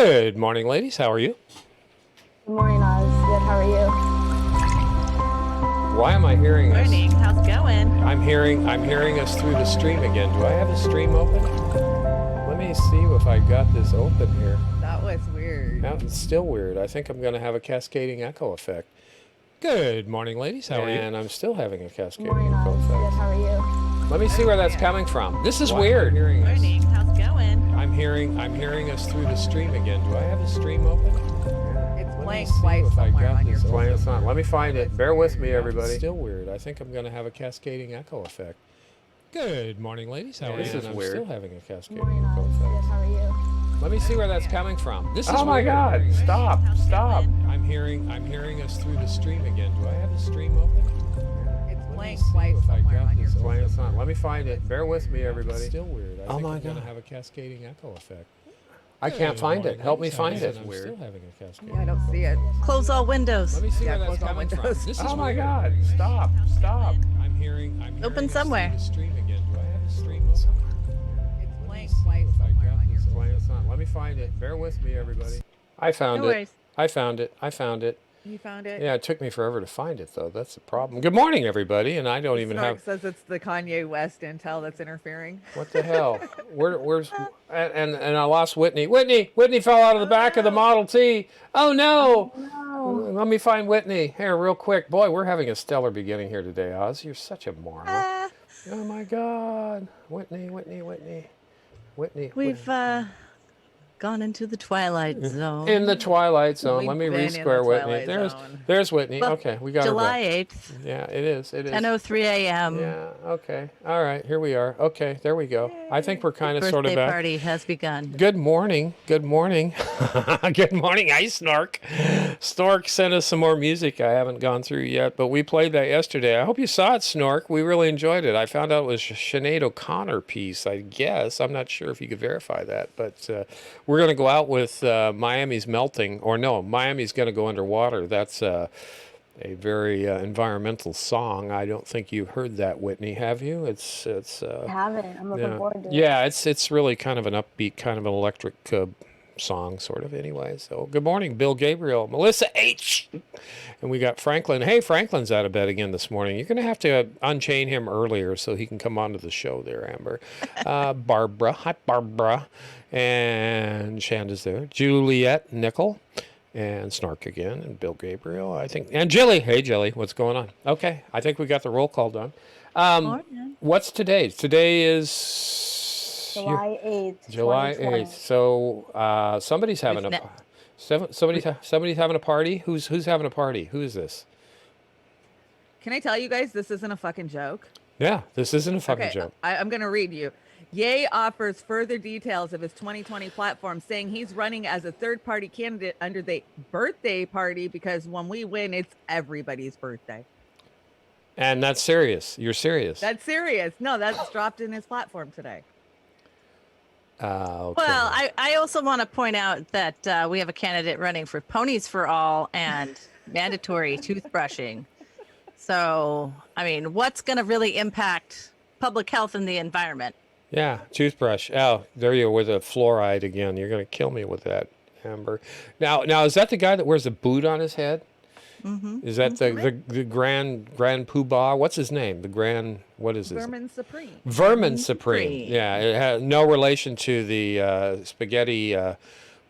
Good morning, ladies. How are you? Good morning, Oz. Good. How are you? Why am I hearing us? Morning. How's it going? I'm hearing us through the stream again. Do I have the stream open? Let me see if I got this open here. That was weird. No, it's still weird. I think I'm going to have a cascading echo effect. Good morning, ladies. How are you? And I'm still having a Good cascading morning, echo Oz. Good. effect. How are you? Let me see where that's coming from. This is weird. Morning. How's it going? I'm hearing us through the stream again. Do I have the stream open? It's playing see twice if I somewhere got on your this phone. It's not. Let me find it. Bear with me, everybody. It's still weird. I think I'm going to have a cascading echo effect. Good morning, ladies. How are you? This is weird. I'm still having a Good cascading morning, echo Oz. Good. effect. How are you? Let me see where that's coming from. This is Oh my weird. God! Stop! Stop! I'm hearing us through the stream again. Do I have the stream open? It's Let me playing see twice if I somewhere got on your this phone. open. It's not. Let me find it. Bear with me, everybody. It's still weird. I Oh think my I'm going to God. have a cascading echo effect. I can't Good find morning, it. Help me ladies. How are find you? it. I'm Weird. still having a cascading Yeah, I don't echo see it. effect. Close all windows. Let me see Yeah, where that's close all coming from. windows. This is Oh my weird. God! Stop! Stop! I'm hearing Open us somewhere. through the stream again. Do I have the stream open? It's Let playing me see twice if I somewhere got on your this phone. It's not. Let me find it. Bear with me, everybody. I found No it. worries. I found it. I found it. You found it? Yeah, it took me forever to find it, though. That's the problem. Good morning, everybody. And I don't even Snark have. says it's the Kanye West intel that's interfering. What the hell? Where's and I lost Whitney. Whitney fell out of the back of the Model T. Oh no! No. Let me find Whitney here real quick. Boy, we're having a stellar beginning here today, Oz. You're such a moron. Ah, Oh my God, Whitney. we've gone into the twilight zone. In the Twilight Zone. We've Let me been in the re-square Whitney. Twilight Zone. There's Whitney. Well, Okay, we got July her 8th, back. Yeah, it is. 10:03 a.m. Yeah, okay. All right, here we are. Okay, there we go. I think we're kind of sort of Birthday back. party has begun. Good morning. Good morning. Good morning, Ice Snork. Snork sent us some more music I haven't gone through yet, but we played that yesterday. I hope you saw it, Snork. We really enjoyed it. I found out it was a Sinead O'Connor piece, I guess. I'm not sure if you could verify that, but we're going to go out with Miami's Melting, or no, Miami's going to go underwater. That's a very environmental song. I don't think you've heard that, Whitney, have you? It's I haven't. I'm looking yeah, forward to it. yeah. It's really kind of an upbeat, kind of an electric song, sort of. Anyway, so good morning, Bill Gabriel, Melissa H, and we got Franklin. Hey, Franklin's out of bed again this morning. You're going to have to unchain him earlier so he can come onto the show there, Amber. Barbara, hi Barbara, and Shanda's there. Juliet Nickel. And Snark again, and Bill Gabriel, I think, and Jilly. Hey, Jilly, what's going on? Okay, I think we got the roll call done. Morning. What's today? Today is July 8th. July 2020. 8th. So somebody's having It's somebody's having a party. Who's having a party? Who is this? Can I tell you guys this isn't a fucking joke? Yeah, this isn't a fucking Okay, joke. I'm going to read you. Ye offers further details of his 2020 platform, saying he's running as a third-party candidate under the birthday party because when we win, it's everybody's birthday. And that's serious. You're serious. That's serious. No, that's dropped in his platform today. Okay. Well, I also want to point out that we have a candidate running for Ponies for All and mandatory toothbrushing. So, I mean, what's going to really impact public health and the environment? Yeah, toothbrush. Oh, there you are with a fluoride again. You're going to kill me with that, Amber. Now, is that the guy that wears a boot on his head? Mm-hmm. Is that the grand poobah? What's his name? The grand, what is his? Vermin Supreme. Vermin Supreme. Supreme. Yeah, it has no relation to the spaghetti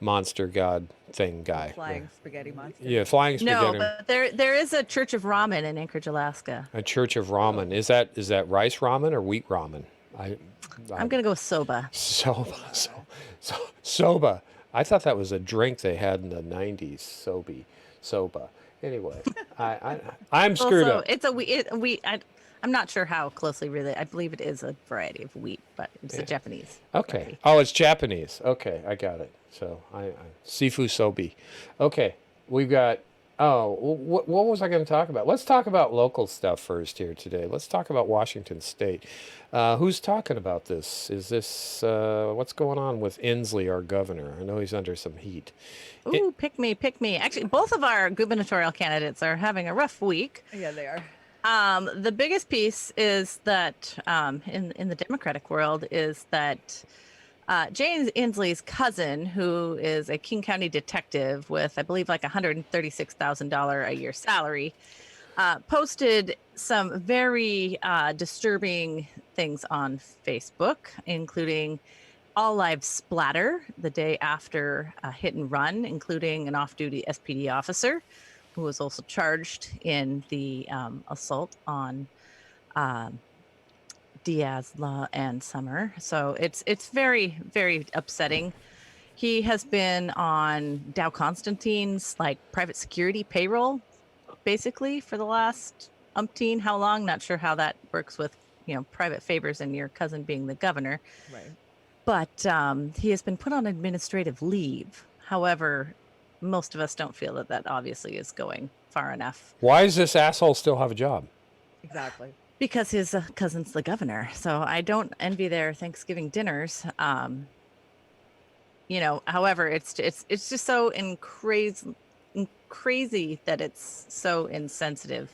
monster god thing guy. Flying spaghetti monster. Yeah, flying spaghetti. No, but there is a Church of Ramen in Anchorage, Alaska. A church of ramen. Is that rice ramen or wheat ramen? I'm going to go with soba. Soba. I thought that was a drink they had in the 90s. Soba. Anyway, I'm screwed Also, up. it's I'm not sure how closely related. I believe it is a variety of wheat, but it's a Japanese. Okay. variety. Oh, it's Japanese. Okay, I got it. So I Sifu Sobi. Okay, we've got. Oh, what was I going to talk about? Let's talk about local stuff first here today. Let's talk about Washington State. Who's talking about this? Is this what's going on with Inslee, our governor? I know he's under some heat. Ooh, pick me. Actually, both of our gubernatorial candidates are having a rough week. Yeah, they are. The biggest piece is that in the Democratic world is that James Inslee's cousin, who is a King County detective with, I believe, like $136,000 a year salary, posted some very disturbing things on Facebook, including all lives splatter the day after a hit and run, including an off-duty SPD officer who was also charged in the assault on Diaz, Law, and Summer. So it's very, very upsetting. He has been on Dow Constantine's like private security payroll, basically for the last umpteen. How long? Not sure how that works with private favors and your cousin being the governor. Right. But he has been put on administrative leave. However, most of us don't feel that that obviously is going far enough. Why does this asshole still have a job? Exactly. Because his cousin's the governor. So I don't envy their Thanksgiving dinners. However, it's just so crazy that it's so insensitive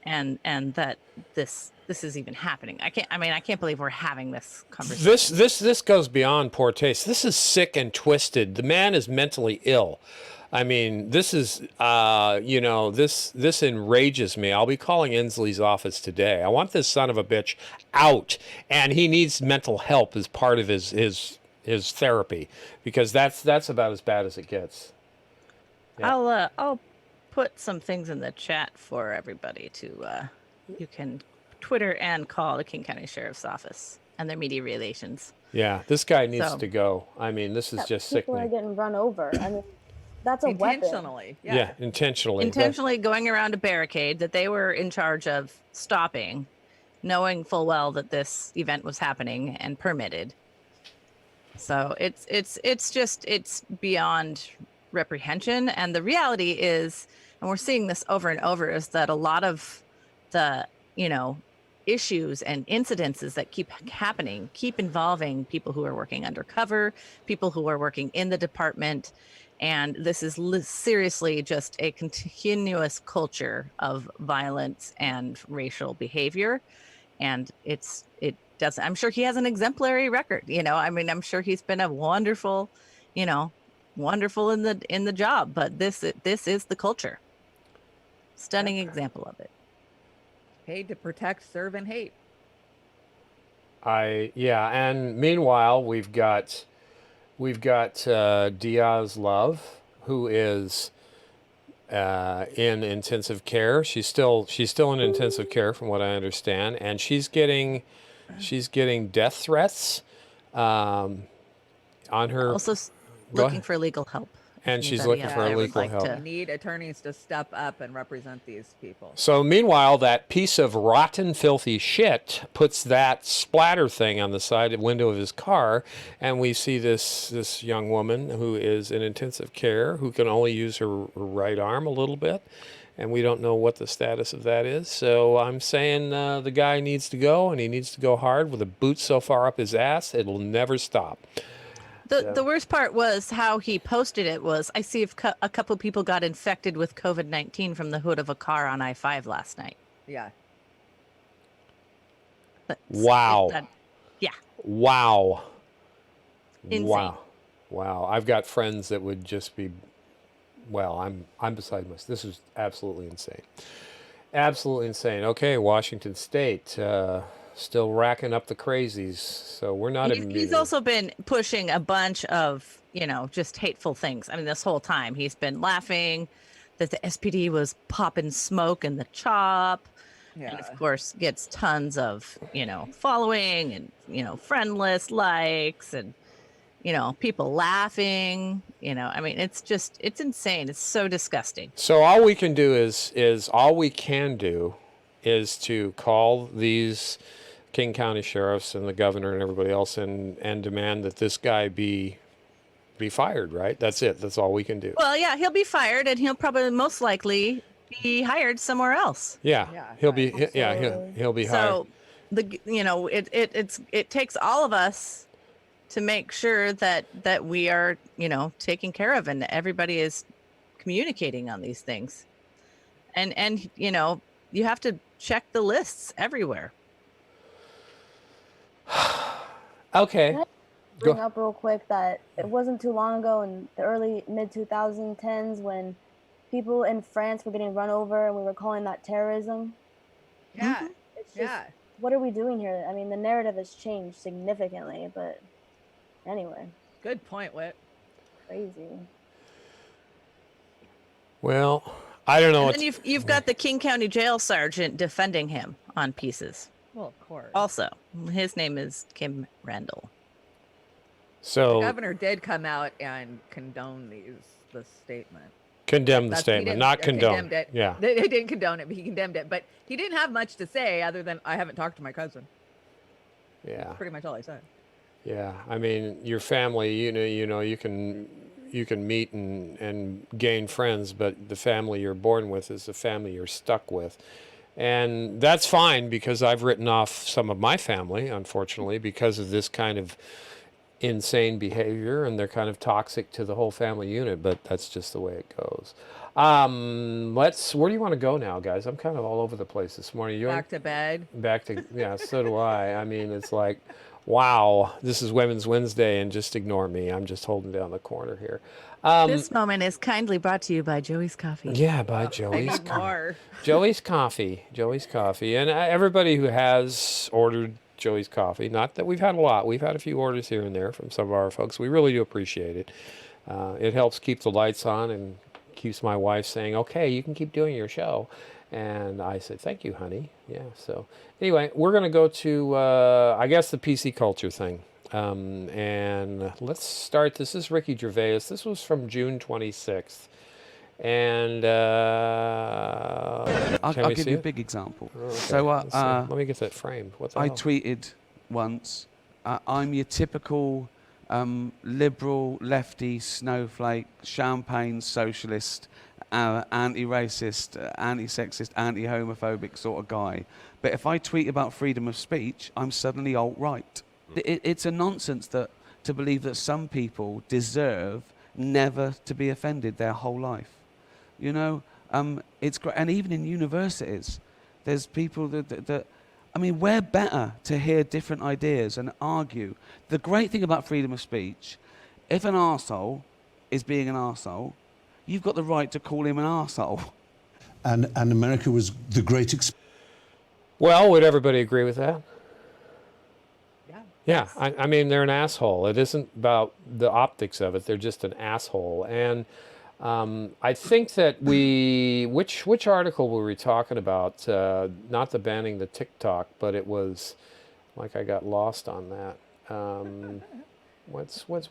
and that this is even happening. I can't believe we're having this conversation. This goes beyond poor taste. This is sick and twisted. The man is mentally ill. I mean, this is, this enrages me. I'll be calling Inslee's office today. I want this son of a bitch out, and he needs mental help as part of his therapy, because that's about as bad as it gets. Yeah. I'll put some things in the chat for everybody to, you can Twitter and call the King County Sheriff's Office and their media relations. Yeah, this guy needs to go. I mean, this is just People sickening. are getting run over. I mean, that's a weapon. Intentionally. Yeah, intentionally. Intentionally going around a barricade that they were in charge of stopping, knowing full well that this event was happening and permitted. So it's beyond reprehension. And the reality is, and we're seeing this over and over, is that a lot of the, issues and incidences that keep happening keep involving people who are working undercover, people who are working in the department. And this is seriously just a continuous culture of violence and racial behavior. And I'm sure he has an exemplary record. I'm sure he's been a wonderful in the job, but this is the culture. Stunning example of it. Paid to protect, serve, and hate. And meanwhile, we've got Diaz Love, who is in intensive care. She's still in intensive care, from what I understand, and she's getting death threats on her. Also looking for legal help. And she's looking for legal help. We need attorneys to step up and represent these people. So meanwhile, that piece of rotten, filthy shit puts that splatter thing on the side window of his car, and we see this young woman who is in intensive care, who can only use her right arm a little bit, and we don't know what the status of that is. So I'm saying the guy needs to go, and he needs to go hard with a boot so far up his ass, it'll never stop. The worst part was how he posted it was, I see a couple people got infected with COVID-19 from the hood of a car on I-5 last night. Yeah. Wow. Yeah. Wow. Insane. Wow. I've got friends that would just be, I'm beside myself. This is absolutely insane. Absolutely insane. Okay, Washington State. Still racking up the crazies, so we're not immune. He's also been pushing a bunch of, just hateful things. I mean, this whole time he's been laughing that the SPD was popping smoke in the chop. Yeah. And of course gets tons of, following and, friend list likes and, people laughing, it's insane. It's so disgusting. So all we can do is to call these King County sheriffs and the governor and everybody else and demand that this guy be fired, right? That's it. That's all we can do. Well, yeah, he'll be fired, and he'll probably most likely be hired somewhere else. Yeah, he'll be hired. So it takes all of us to make sure that we are taken care of, and everybody is communicating on these things, and you have to check the lists everywhere. Okay. bring up real quick that it wasn't too long ago in the early mid 2010s when people in France were getting run over and we were calling that terrorism. Yeah. It's just, Yeah. what are we doing here? I mean, the narrative has changed significantly, but anyway, Good point, Whit. crazy. Well, I don't know. And then you've got the King County Jail Sergeant defending him on pieces. Well, of course. Also, his name is Kim Randall. The So governor did come out and condone the statement. condemn the He statement, didn't- not condone. condemned it. Yeah. They didn't condone it, but he condemned it. But he didn't have much to say other than, I haven't talked to my cousin. Yeah. Pretty much all I said. Yeah. I mean, your family, you can meet and gain friends, but the family you're born with is the family you're stuck with. And that's fine because I've written off some of my family, unfortunately, because of this kind of insane behavior, and they're kind of toxic to the whole family unit, but that's just the way it goes. Where do you want to go now, guys? I'm kind of all over the place this morning. Back to bed. Back to, yeah, so do I. I mean, it's like, wow, this is Women's Wednesday, and just ignore me. I'm just holding down the corner here. This moment is kindly brought to you by Joey's Coffee. Yeah, by I Joey's need Coffee. more. Joey's Coffee. Joey's Coffee. And everybody who has ordered Joey's Coffee, not that we've had a lot, we've had a few orders here and there from some of our folks. We really do appreciate it. It helps keep the lights on and keeps my wife saying, okay, you can keep doing your show. And I said, thank you, honey. Yeah, so anyway, we're going to go to, I guess, the PC culture thing. And let's start. This is Ricky Gervais. This was from June 26th. And I'll can we give see you a it? big example. Oh, okay. So Let's see. Let me get that framed. What the I hell? tweeted once, I'm your typical liberal, lefty, snowflake, champagne socialist, anti-racist, anti-sexist, anti-homophobic sort of guy. But if I tweet about freedom of speech, I'm suddenly alt-right. It's a nonsense to believe that some people deserve never to be offended their whole life. You know, it's great. And even in universities, there's people that I mean, we're better to hear different ideas and argue. The great thing about freedom of speech, if an arsehole is being an arsehole, you've got the right to call him an arsehole. And America was the great Well, would everybody agree with that? Yeah. Yeah, I mean, they're an asshole. It isn't about the optics of it. They're just an asshole. And I think that which article were we talking about? Not the banning the TikTok, but it was, like, I got lost on that.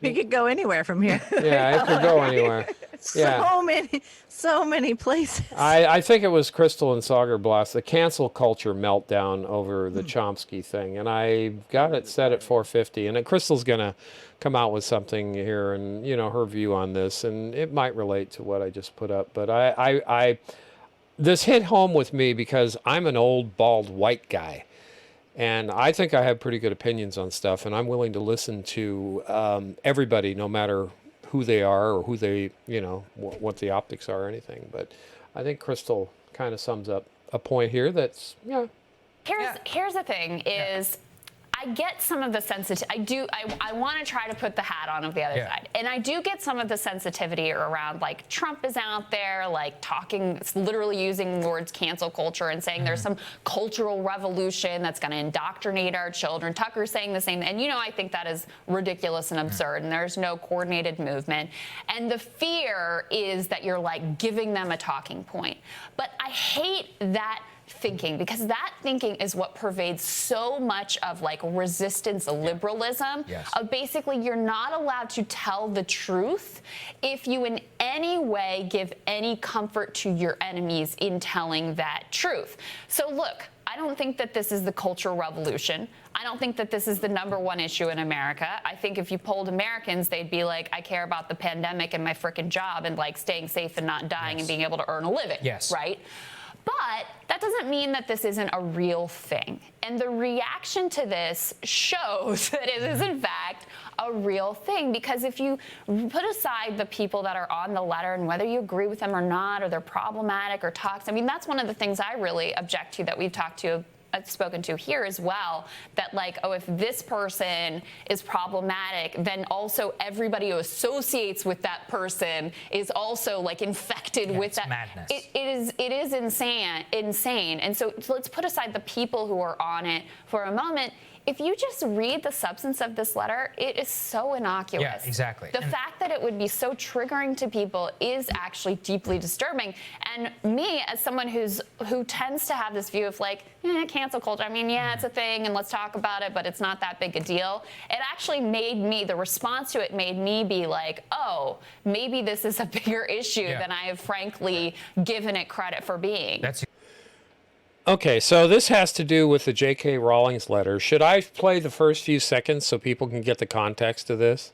We could go anywhere from here. Yeah, it could go anywhere. Yeah. So many places. I think it was Crystal and Saugerblast, the cancel culture meltdown over the Chomsky thing, and I got it set at 4:50. And Crystal's gonna come out with something here, and her view on this, and it might relate to what I just put up. But I this hit home with me because I'm an old bald white guy, and I think I have pretty good opinions on stuff, and I'm willing to listen to everybody, no matter who they are or who they, what the optics are or anything. But I think Crystal kind of sums up a point here that's, yeah. Here's the thing is, I get some of the sensitivity. I want to try to put the hat on of the other side. And I do get some of the sensitivity around, like, Trump is out there, like, talking, literally using words cancel culture and saying there's some cultural revolution that's going to indoctrinate our children. Tucker's saying the same. And, I think that is ridiculous and absurd. And there's no coordinated movement. And the fear is that you're, like, giving them a talking point. But I hate that thinking, because that thinking is what pervades so much of, like, resistance liberalism. Of basically, you're not allowed to tell the truth if you in any way give any comfort to your enemies in telling that truth. So look, I don't think that this is the cultural revolution. I don't think that this is the #1 issue in America. I think if you polled Americans, they'd be like, I care about the pandemic and my frickin' job and, like, staying safe and not dying and being able to earn a living. Right? But that doesn't mean that this isn't a real thing. And the reaction to this shows that it is, in fact, a real thing. Because if you put aside the people that are on the letter and whether you agree with them or not, or they're problematic or toxic, I mean, that's one of the things I really object to that we've talked to spoken to here as well, that like, oh, if this person is problematic, then also everybody who associates with that person is also like infected with that. Madness. It is insane. And so let's put aside the people who are on it for a moment. If you just read the substance of this letter, it is so innocuous. Yeah, exactly. The fact that it would be so triggering to people is actually deeply disturbing. And me, as someone who tends to have this view of like, cancel culture, I mean, yeah, it's a thing and let's talk about it, but it's not that big a deal. It actually made me, the response to it made me be like, oh, maybe this is a bigger issue than I have frankly given it credit for being. Okay, so this has to do with the J.K. Rowling's letter. Should I play the first few seconds so people can get the context of this?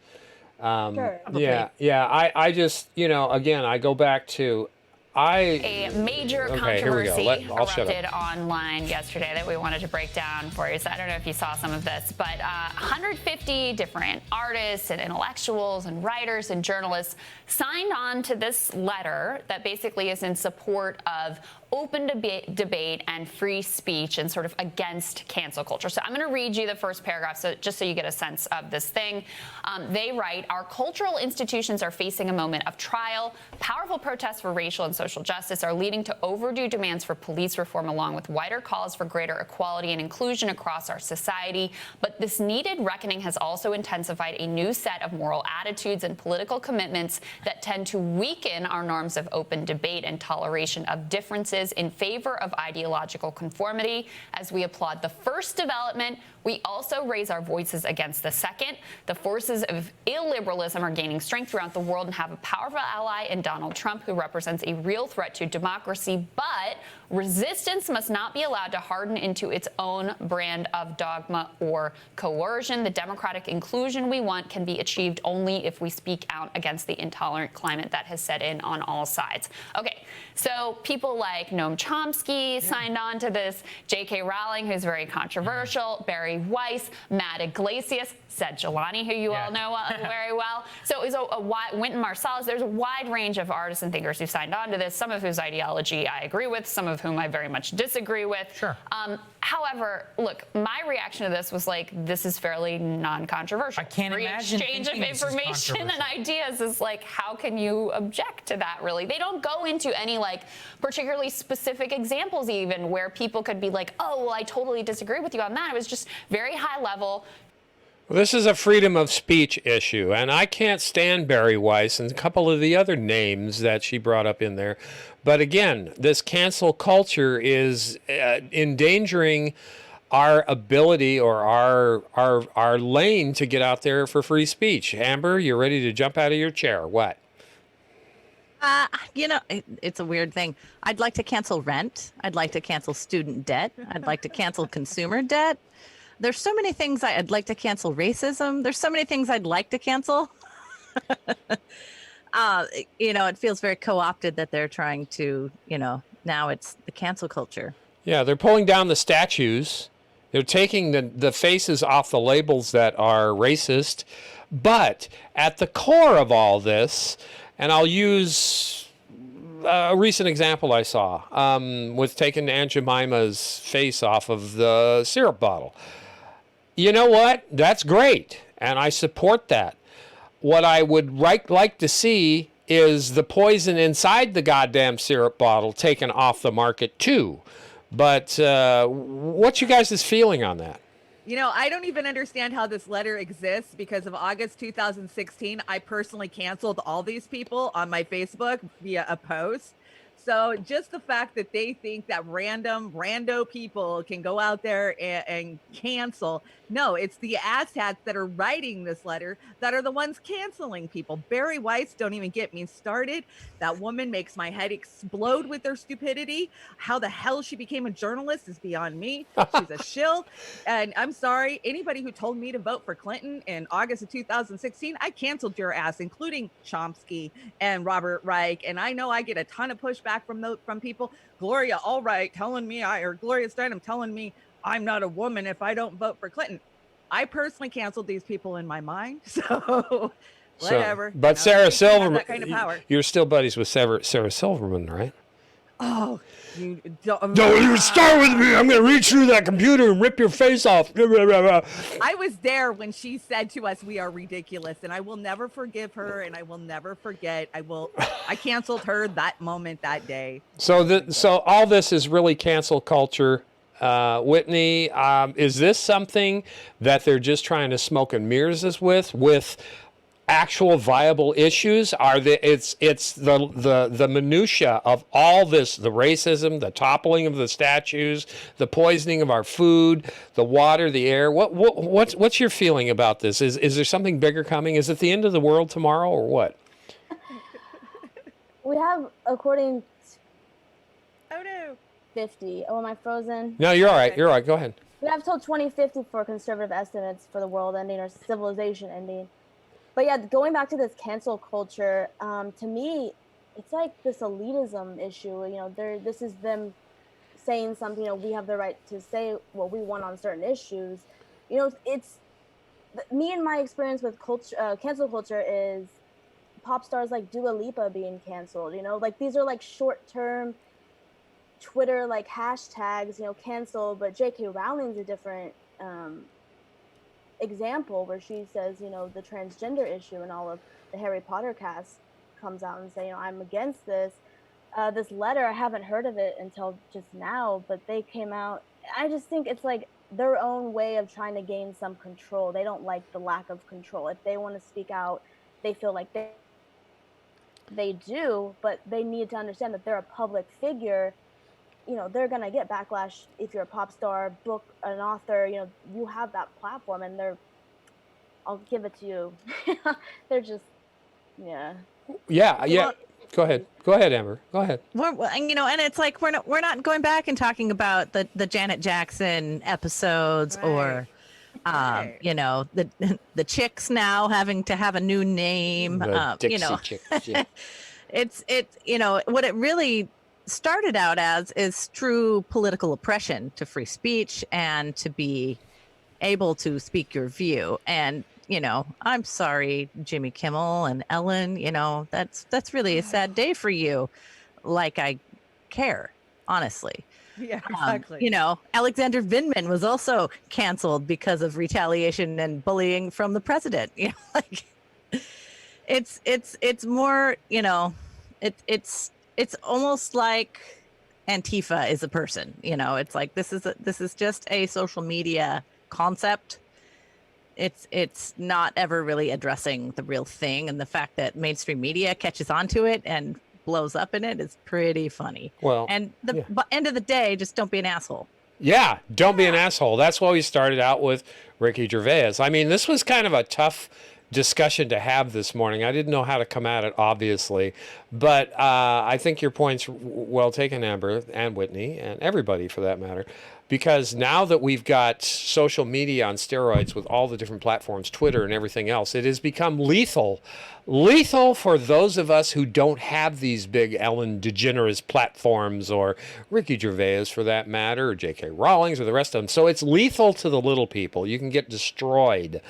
Sure. Yeah. I just, again, I go back to, A major here we go. controversy I'll shut up. erupted online yesterday that we wanted to break down for you. So I don't know if you saw some of this, but 150 different artists and intellectuals and writers and journalists signed on to this letter that basically is in support of open debate and free speech and sort of against cancel culture. So I'm going to read you the first paragraph just so you get a sense of this thing. They write, our cultural institutions are facing a moment of trial. Powerful protests for racial and social justice are leading to overdue demands for police reform along with wider calls for greater equality and inclusion across our society. But this needed reckoning has also intensified a new set of moral attitudes and political commitments that tend to weaken our norms of open debate and toleration of differences in favor of ideological conformity. As we applaud the first development, we also raise our voices against the second. The forces of illiberalism are gaining strength throughout the world and have a powerful ally in Donald Trump, who represents a real threat to democracy. But resistance must not be allowed to harden into its own brand of dogma or coercion. The democratic inclusion we want can be achieved only if we speak out against the intolerant climate that has set in on all sides. Okay, so people like Noam Chomsky signed on to this, J.K. Rowling, who's very controversial, Barry Weiss, Matt Iglesias, Said Jelani, who you all know very well. So it was a wide, Wynton Marsalis. There's a wide range of artists and thinkers who signed on to this, some of whose ideology I agree with, some of whom I very much disagree with. Sure. However, look, my reaction to this was like, this is fairly non-controversial. I can't imagine exchange of thinking this is information and controversial. ideas is like, how can you object to that, really? They don't go into any like particularly specific examples even where people could be like, oh, well, I totally disagree with you on that. It was just very high level. Well, this is a freedom of speech issue, and I can't stand Barry Weiss and a couple of the other names that she brought up in there. But again, this cancel culture is endangering our ability or our lane to get out there for free speech. Amber, you're ready to jump out of your chair. What? It's a weird thing. I'd like to cancel rent. I'd like to cancel student debt. I'd like to cancel consumer debt. There's so many things I'd like to cancel. Racism. There's so many things I'd like to cancel. It feels very co-opted that they're trying to, now it's the cancel culture. Yeah, they're pulling down the statues. They're taking the faces off the labels that are racist. But at the core of all this, and I'll use a recent example I saw, with taking Aunt Jemima's face off of the syrup bottle. You know what? That's great, and I support that. What I would like to see is the poison inside the goddamn syrup bottle taken off the market too. But what's you guys' feeling on that? I don't even understand how this letter exists because of August 2016. I personally canceled all these people on my Facebook via a post. So just the fact that they think that rando people can go out there and cancel. No, it's the asshats that are writing this letter that are the ones canceling people. Barry Weiss, don't even get me started. That woman makes my head explode with her stupidity. How the hell she became a journalist is beyond me. She's a shill. And I'm sorry, anybody who told me to vote for Clinton in August of 2016, I canceled your ass, including Chomsky and Robert Reich. And I know I get a ton of pushback from people. Gloria Allright telling me Gloria Steinem telling me I'm not a woman if I don't vote for Clinton. I personally canceled these people in my mind. So whatever. But Sarah Silverman, that kind of power. You're still buddies with Sarah Silverman, right? Oh, you don't. Don't even start with me. I'm going to reach through that computer and rip your face off. I was there when she said to us, "We are ridiculous," and I will never forgive her, and I will never forget. I canceled her that moment, that day. So all this is really cancel culture. Whitney, is this something that they're just trying to smoke and mirrors with actual viable issues? It's the minutia of all this, the racism, the toppling of the statues, the poisoning of our food, the water, the air. What's your feeling about this? Is there something bigger coming? Is it the end of the world tomorrow or what? We have, according Oh no. 50. Oh, am I frozen? No, you're all right. You're all right. Go ahead. We have till 2050 for conservative estimates for the world ending or civilization ending. But yeah, going back to this cancel culture, to me, it's like this elitism issue. You know, this is them saying something. You know, we have the right to say what we want on certain issues. You know, it's me and my experience with culture, cancel culture is pop stars like Dua Lipa being canceled. You know, like these are like short-term Twitter like hashtags. You know, cancel. But J.K. Rowling's a different example where she says, you know, the transgender issue and all of the Harry Potter cast comes out and say, you know, I'm against this. This letter, I haven't heard of it until just now, but they came out. I just think it's like their own way of trying to gain some control. They don't like the lack of control. If they want to speak out, they feel like they do, but they need to understand that they're a public figure. You know, they're going to get backlash if you're a pop star, book, an author, you know, you have that platform and I'll give it to you. They're just, yeah. Yeah. Well, Go ahead, Amber. Go ahead. And it's like we're not going back and talking about the Janet Jackson episodes or you know, the chicks now having to have a new name. Dixie You know, chicks, yeah. it's you know what it really started out as is true political oppression to free speech and to be able to speak your view. And you know, I'm sorry, Jimmy Kimmel and Ellen, you know, that's really a sad day for you. Like I care, honestly. Yeah, exactly. You know, Alexander Vindman was also canceled because of retaliation and bullying from the president. You know, like it's more, you know, it's almost like Antifa is a person. You know, it's like this is just a social media concept. It's not ever really addressing the real thing, and the fact that mainstream media catches onto it and blows up in it is pretty funny. Well, and the end of the day, just don't be an asshole. Yeah, don't be an asshole. That's why we started out with Ricky Gervais. I mean, this was kind of a tough discussion to have this morning. I didn't know how to come at it, obviously, but I think your point's well taken, Amber and Whitney, and everybody for that matter, because now that we've got social media on steroids with all the different platforms, Twitter and everything else, it has become lethal for those of us who don't have these big Ellen DeGeneres platforms, or Ricky Gervais for that matter, or J.K. Rowling or the rest of them. So it's lethal to the little people. You can get destroyed.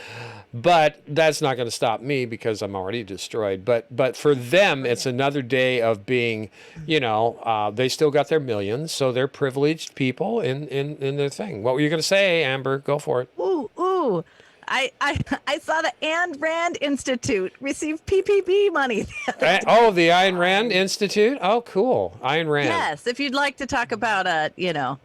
But that's not going to stop me because I'm already destroyed. But for them, it's another day of being, you know, they still got their millions, so they're privileged people in their thing. What were you going to say, Amber? Go for it. Ooh. I saw the Ayn Rand Institute receive PPP money. The Ayn Rand Institute? Oh, cool. Ayn Rand. Yes, if you'd like to talk about, you know,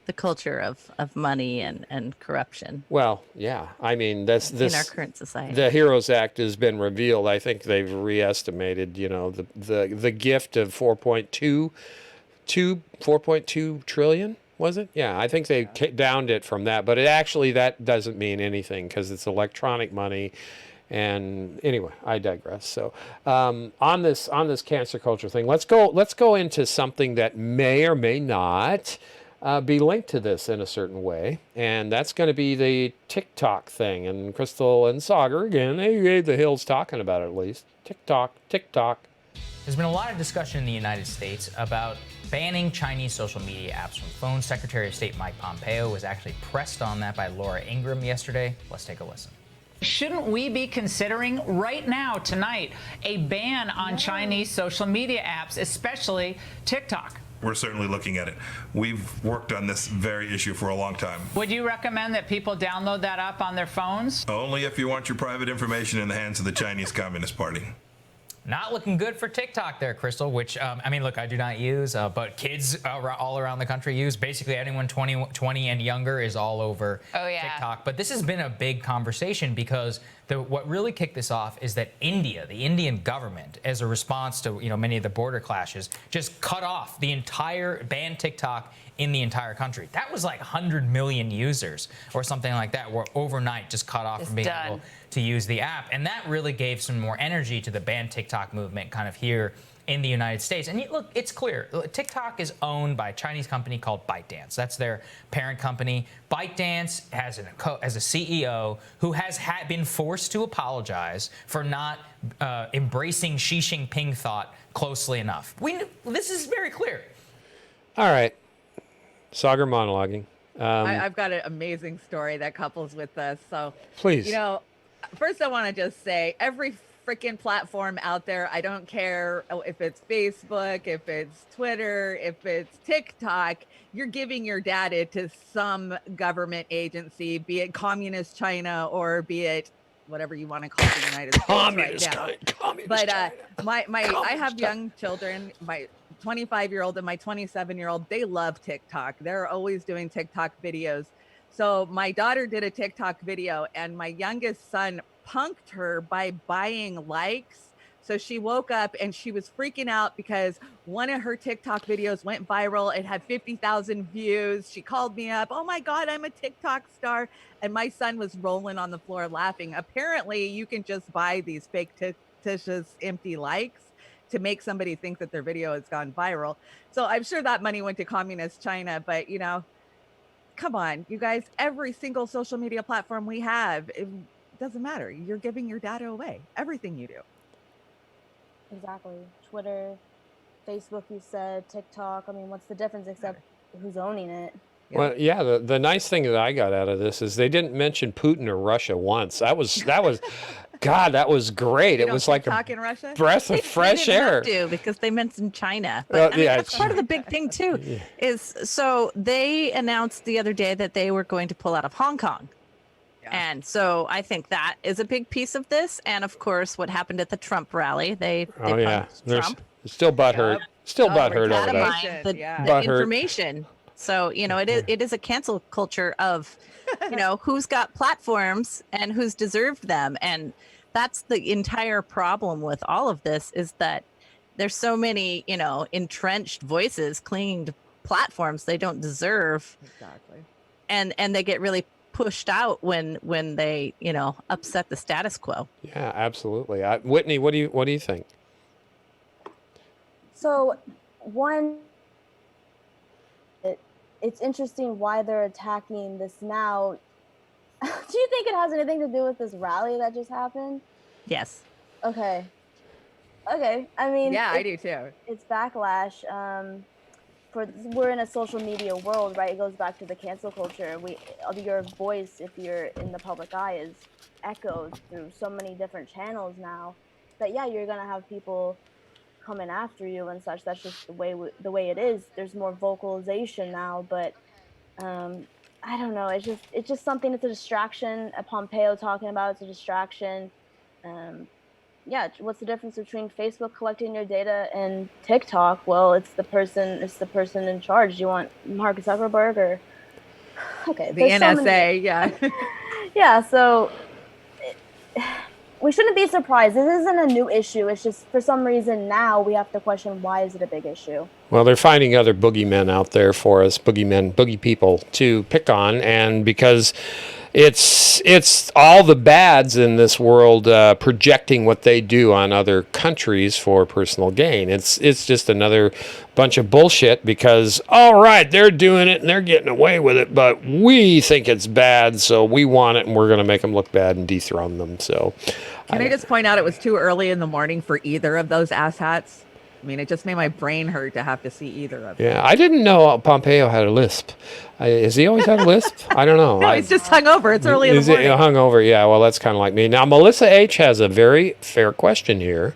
the culture of money and corruption. Well, yeah. I mean, that's this in our current society. The HEROES Act has been revealed. I think they've re-estimated, you know, the gift of 4.2 trillion, was it? Yeah, I think they downed it from that, but that doesn't mean anything because it's electronic money. And anyway, I digress. So on this cancer culture thing, let's go into something that may or may not be linked to this in a certain way, and that's going to be the TikTok thing. And Crystal and Sagar, again, the Hill's talking about it at least. TikTok. There's been a lot of discussion in the United States about banning Chinese social media apps from phones. Secretary of State Mike Pompeo was actually pressed on that by Laura Ingraham yesterday. Let's take a listen. Shouldn't we be considering right now, tonight, a ban on Chinese social media apps, especially TikTok? We're certainly looking at it. We've worked on this very issue for a long time. Would you recommend that people download that app on their phones? Only if you want your private information in the hands of the Chinese Communist Party. Not looking good for TikTok there, Crystal, which, I mean, look, I do not use, but kids all around the country use. Basically, anyone 20 and younger is all over TikTok. But this has been a big conversation because what really kicked this off is that India, the Indian government, as a response to many of the border clashes, just cut off the entire, banned TikTok in the entire country. That was like 100 million users or something like that, were overnight just cut off from being able to use the app. And that really gave some more energy to the ban TikTok movement kind of here in the United States. And look, it's clear. TikTok is owned by a Chinese company called ByteDance. That's their parent company. ByteDance has a CEO who has been forced to apologize for not embracing Xi Jinping thought closely enough. This is very clear. All right. Sagar monologuing. I've got an amazing story that couples with this. So please. First I want to just say every freaking platform out there, I don't care if it's Facebook, if it's Twitter, if it's TikTok, you're giving your data to some government agency, be it communist China or be it whatever you want to call the United States right now. But I have young children, my 25-year-old and my 27-year-old, they love TikTok. They're always doing TikTok videos. So my daughter did a TikTok video and my youngest son punked her by buying likes. So she woke up and she was freaking out because one of her TikTok videos went viral. It had 50,000 views. She called me up. Oh my God, I'm a TikTok star. And my son was rolling on the floor laughing. Apparently you can just buy these fake fictitious empty likes to make somebody think that their video has gone viral. So I'm sure that money went to communist China, but come on, you guys, every single social media platform we have, it doesn't matter. You're giving your data away, everything you do. Exactly. Twitter, Facebook, you said, TikTok. I mean, what's the difference except who's owning it? Yeah. Well, yeah, the nice thing that I got out of this is they didn't mention Putin or Russia once. That was God, that was great. It was like a breath of fresh air. They have to because they mentioned China. But that's part of the big thing too. Is so they announced the other day that they were going to pull out of Hong Kong. And so I think that is a big piece of this. And of course, what happened at the Trump rally, they Trump. Still butthurt. Still butthurt over that. The information. So, it is a cancel culture of, who's got platforms and who's deserved them. And that's the entire problem with all of this is that there's so many, entrenched voices clinging to platforms they don't deserve. Exactly. And they get really pushed out when they, upset the status quo. Yeah, absolutely. Whitney, what do you think? So, one, it's interesting why they're attacking this now. Do you think it has anything to do with this rally that just happened? Yes. Okay. I mean, yeah, I do too. It's backlash. We're in a social media world, right? It goes back to the cancel culture. Your voice, if you're in the public eye, is echoed through so many different channels now that you're gonna have people coming after you and such. That's just the way it is. There's more vocalization now, but I don't know. It's just something. It's a distraction. Pompeo talking about it's a distraction. What's the difference between Facebook collecting your data and TikTok? Well, it's the person in charge. Do you want Mark Zuckerberg or the NSA? Yeah. So we shouldn't be surprised. This isn't a new issue. It's just for some reason now we have to question why is it a big issue. Well, they're finding other boogeymen out there for us, boogie people to pick on, and because it's all the bads in this world projecting what they do on other countries for personal gain. It's just another bunch of bullshit because, all right, they're doing it and they're getting away with it, but we think it's bad, so we want it and we're going to make them look bad and dethrone them. So, Can I just point out it was too early in the morning for either of those asshats? I mean, it just made my brain hurt to have to see either of them. Yeah, I didn't know Pompeo had a lisp. Has he always had a lisp? I don't know. No, he's just hungover. It's early in the morning. Is it hungover? Yeah, well, that's kind of like me. Now, Melissa H. has a very fair question here,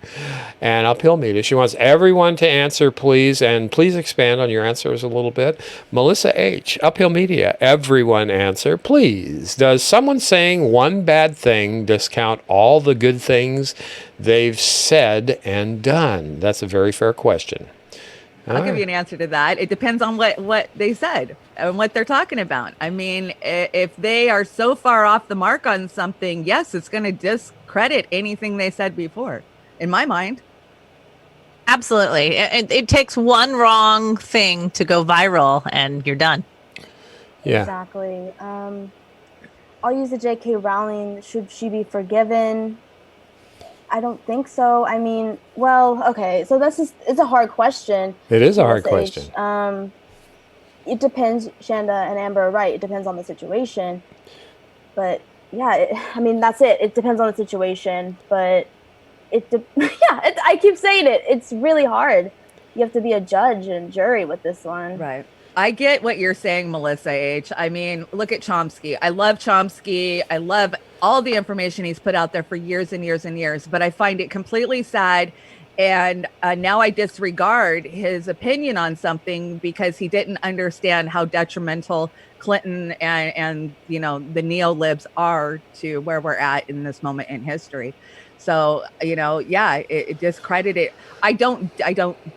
and uphill media. She wants everyone to answer, please, and please expand on your answers a little bit. Melissa H., uphill media, everyone answer, please. Does someone saying one bad thing discount all the good things they've said and done? That's a very fair question. I'll give you an answer to that. It depends on what they said and what they're talking about. I mean, if they are so far off the mark on something, yes, it's going to discredit anything they said before, in my mind. Absolutely. It takes one wrong thing to go viral and you're done. Yeah. Exactly. I'll use the J.K. Rowling. Should she be forgiven? I don't think so. I mean, well, okay. So it's a hard question. It is a hard question. It depends. Shanda and Amber are right. It depends on the situation. But yeah, I mean, that's it. It depends on the situation. But I keep saying it. It's really hard. You have to be a judge and jury with this one. Right. I get what you're saying, Melissa H. I mean, look at Chomsky. I love Chomsky. I love all the information he's put out there for years and years and years, but I find it completely sad. And now I disregard his opinion on something because he didn't understand how detrimental Clinton and the neolibs are to where we're at in this moment in history. So, it discredited. I don't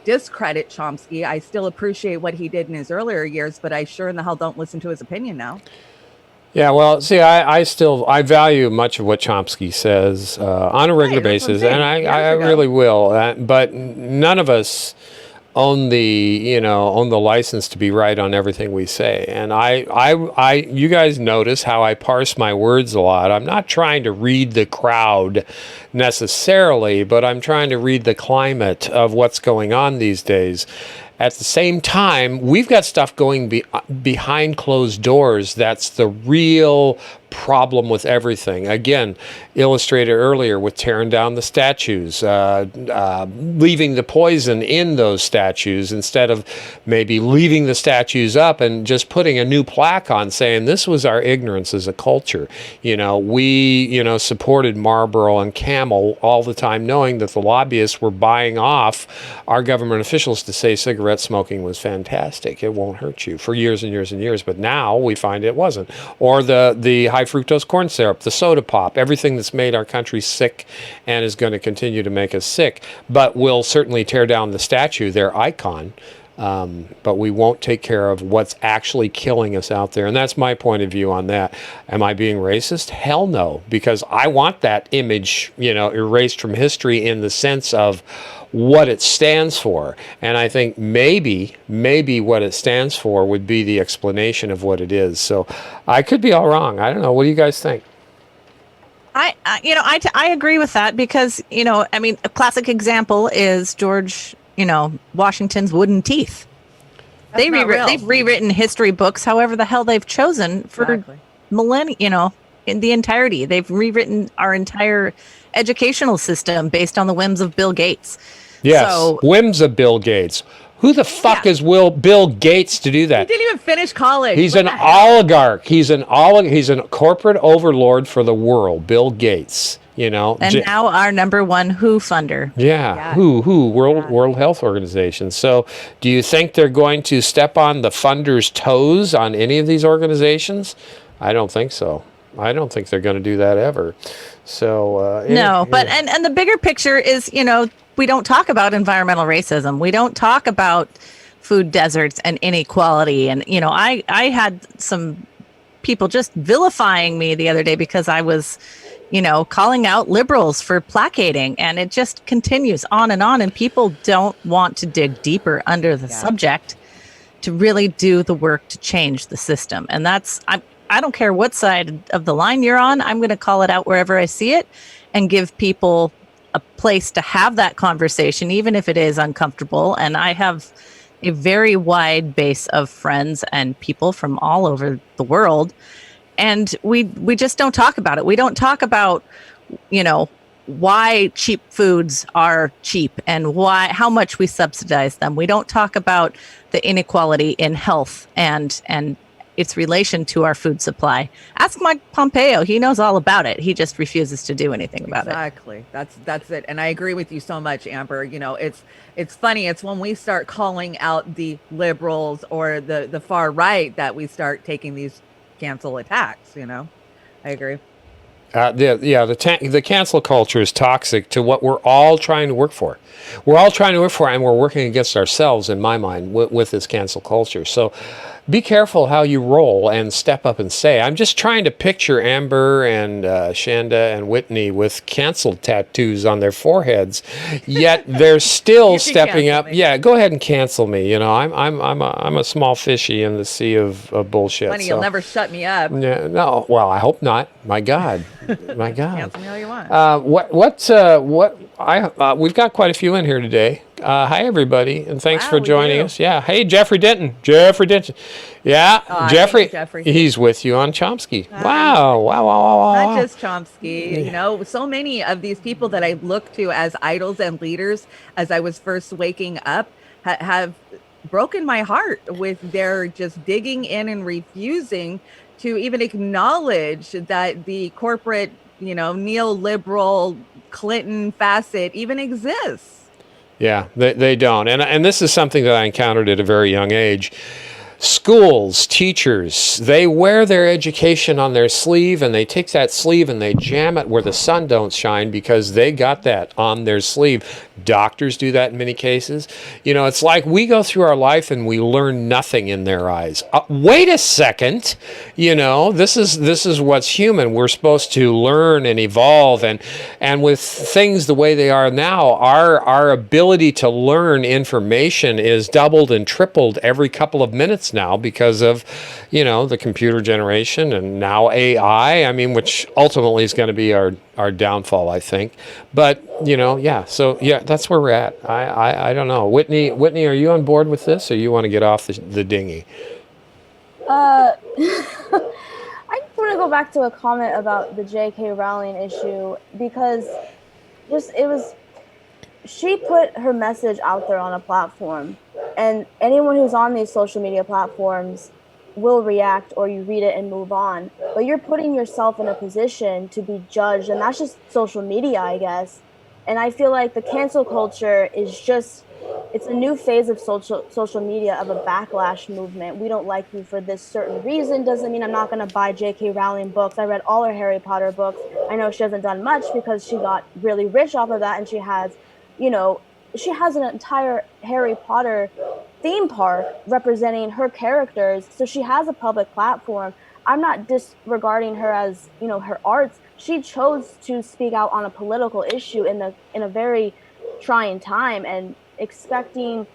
discredit Chomsky. I still appreciate what he did in his earlier years, but I sure in the hell don't listen to his opinion now. Yeah, well, see, I value much of what Chomsky says on a regular basis, and I really will. But none of us own the license to be right on everything we say. And you guys notice how I parse my words a lot. I'm not trying to read the crowd necessarily, but I'm trying to read the climate of what's going on these days. At the same time, we've got stuff going behind closed doors. That's the real problem with everything. Again, illustrated earlier with tearing down the statues, leaving the poison in those statues instead of maybe leaving the statues up and just putting a new plaque on saying this was our ignorance as a culture. We supported Marlboro and Camel all the time, knowing that the lobbyists were buying off our government officials to say cigarette smoking was fantastic. It won't hurt you for years and years and years. But now we find it wasn't. Or the high fructose corn syrup, the soda pop, everything that's made our country sick and is going to continue to make us sick, but will certainly tear down the statue, their icon. But we won't take care of what's actually killing us out there. And that's my point of view on that. Am I being racist? Hell no, because I want that image, erased from history in the sense of what it stands for. And I think maybe what it stands for would be the explanation of what it is. So I could be all wrong. I don't know. What do you guys think? I agree with that because, a classic example is George, Washington's wooden teeth. They've rewritten history books however the hell they've chosen for millennia, in the entirety. They've rewritten our entire educational system based on the whims of Bill Gates. Yes, so, whims of Bill Gates. Who the fuck is Bill Gates to do that? He didn't even finish college. He's an oligarch. He's a corporate overlord for the world. Bill Gates. And now our number one WHO funder. Yeah. WHO, World Health Organization. So do you think they're going to step on the funders' toes on any of these organizations? I don't think so. I don't think they're going to do that ever. So no, but and the bigger picture is, we don't talk about environmental racism. We don't talk about food deserts and inequality. And, I had some people just vilifying me the other day because I was, calling out liberals for placating, and it just continues on. And people don't want to dig deeper under the subject to really do the work to change the system. And I don't care what side of the line you're on. I'm going to call it out wherever I see it and give people a place to have that conversation, even if it is uncomfortable. And I have a very wide base of friends and people from all over the world. And we just don't talk about it. We don't talk about, why cheap foods are cheap and how much we subsidize them. We don't talk about the inequality in health and its relation to our food supply. Ask Mike Pompeo. He knows all about it. He just refuses to do anything about it. Exactly. That's it. And I agree with you so much, Amber. It's funny. It's when we start calling out the liberals or the far right that we start taking these cancel attacks. I agree. The cancel culture is toxic to what we're all trying to work for. We're all trying to work for, and we're working against ourselves, in my mind, with this cancel culture. So be careful how you roll and step up and say. I'm just trying to picture Amber and Shanda and Whitney with canceled tattoos on their foreheads, yet they're still stepping up. Yeah, go ahead and cancel me. I'm a small fishy in the sea of bullshit. Funny, you'll never shut me up. Yeah, no, well, I hope not. My God, my God. Cancel me all you want. We've got quite a few in here today. Hi, everybody, and thanks for joining us. Yeah. Hey, Jeffrey Denton. Yeah, Jeffrey. He's with you on Chomsky. Wow. Not just Chomsky. So many of these people that I look to as idols and leaders as I was first waking up have broken my heart with their just digging in and refusing to even acknowledge that the corporate, neoliberal Clinton facet even exists. Yeah, they don't. And this is something that I encountered at a very young age. Schools, teachers, they wear their education on their sleeve, and they take that sleeve and they jam it where the sun don't shine because they got that on their sleeve. Doctors do that in many cases. It's like we go through our life and we learn nothing in their eyes. Wait a second. This is what's human. We're supposed to learn and evolve, and with things the way they are now, our ability to learn information is doubled and tripled every couple of minutes now because of, the computer generation and now AI, which ultimately is going to be our downfall, I think. But, so that's where we're at. I don't know. Whitney, are you on board with this, or you want to get off the dinghy? I just want to go back to a comment about the J.K. Rowling issue, because she put her message out there on a platform, and anyone who's on these social media platforms will react, or you read it and move on. But you're putting yourself in a position to be judged, and that's just social media, I guess. And I feel like the cancel culture is it's a new phase of social media, of a backlash movement. We don't like you for this certain reason. Doesn't mean I'm not going to buy J.K. Rowling books. I read all her Harry Potter books. I know she hasn't done much because she got really rich off of that, and she has an entire Harry Potter theme park representing her characters. So she has a public platform. I'm not disregarding her as, her arts. She chose to speak out on a political issue in a very trying time, and expecting,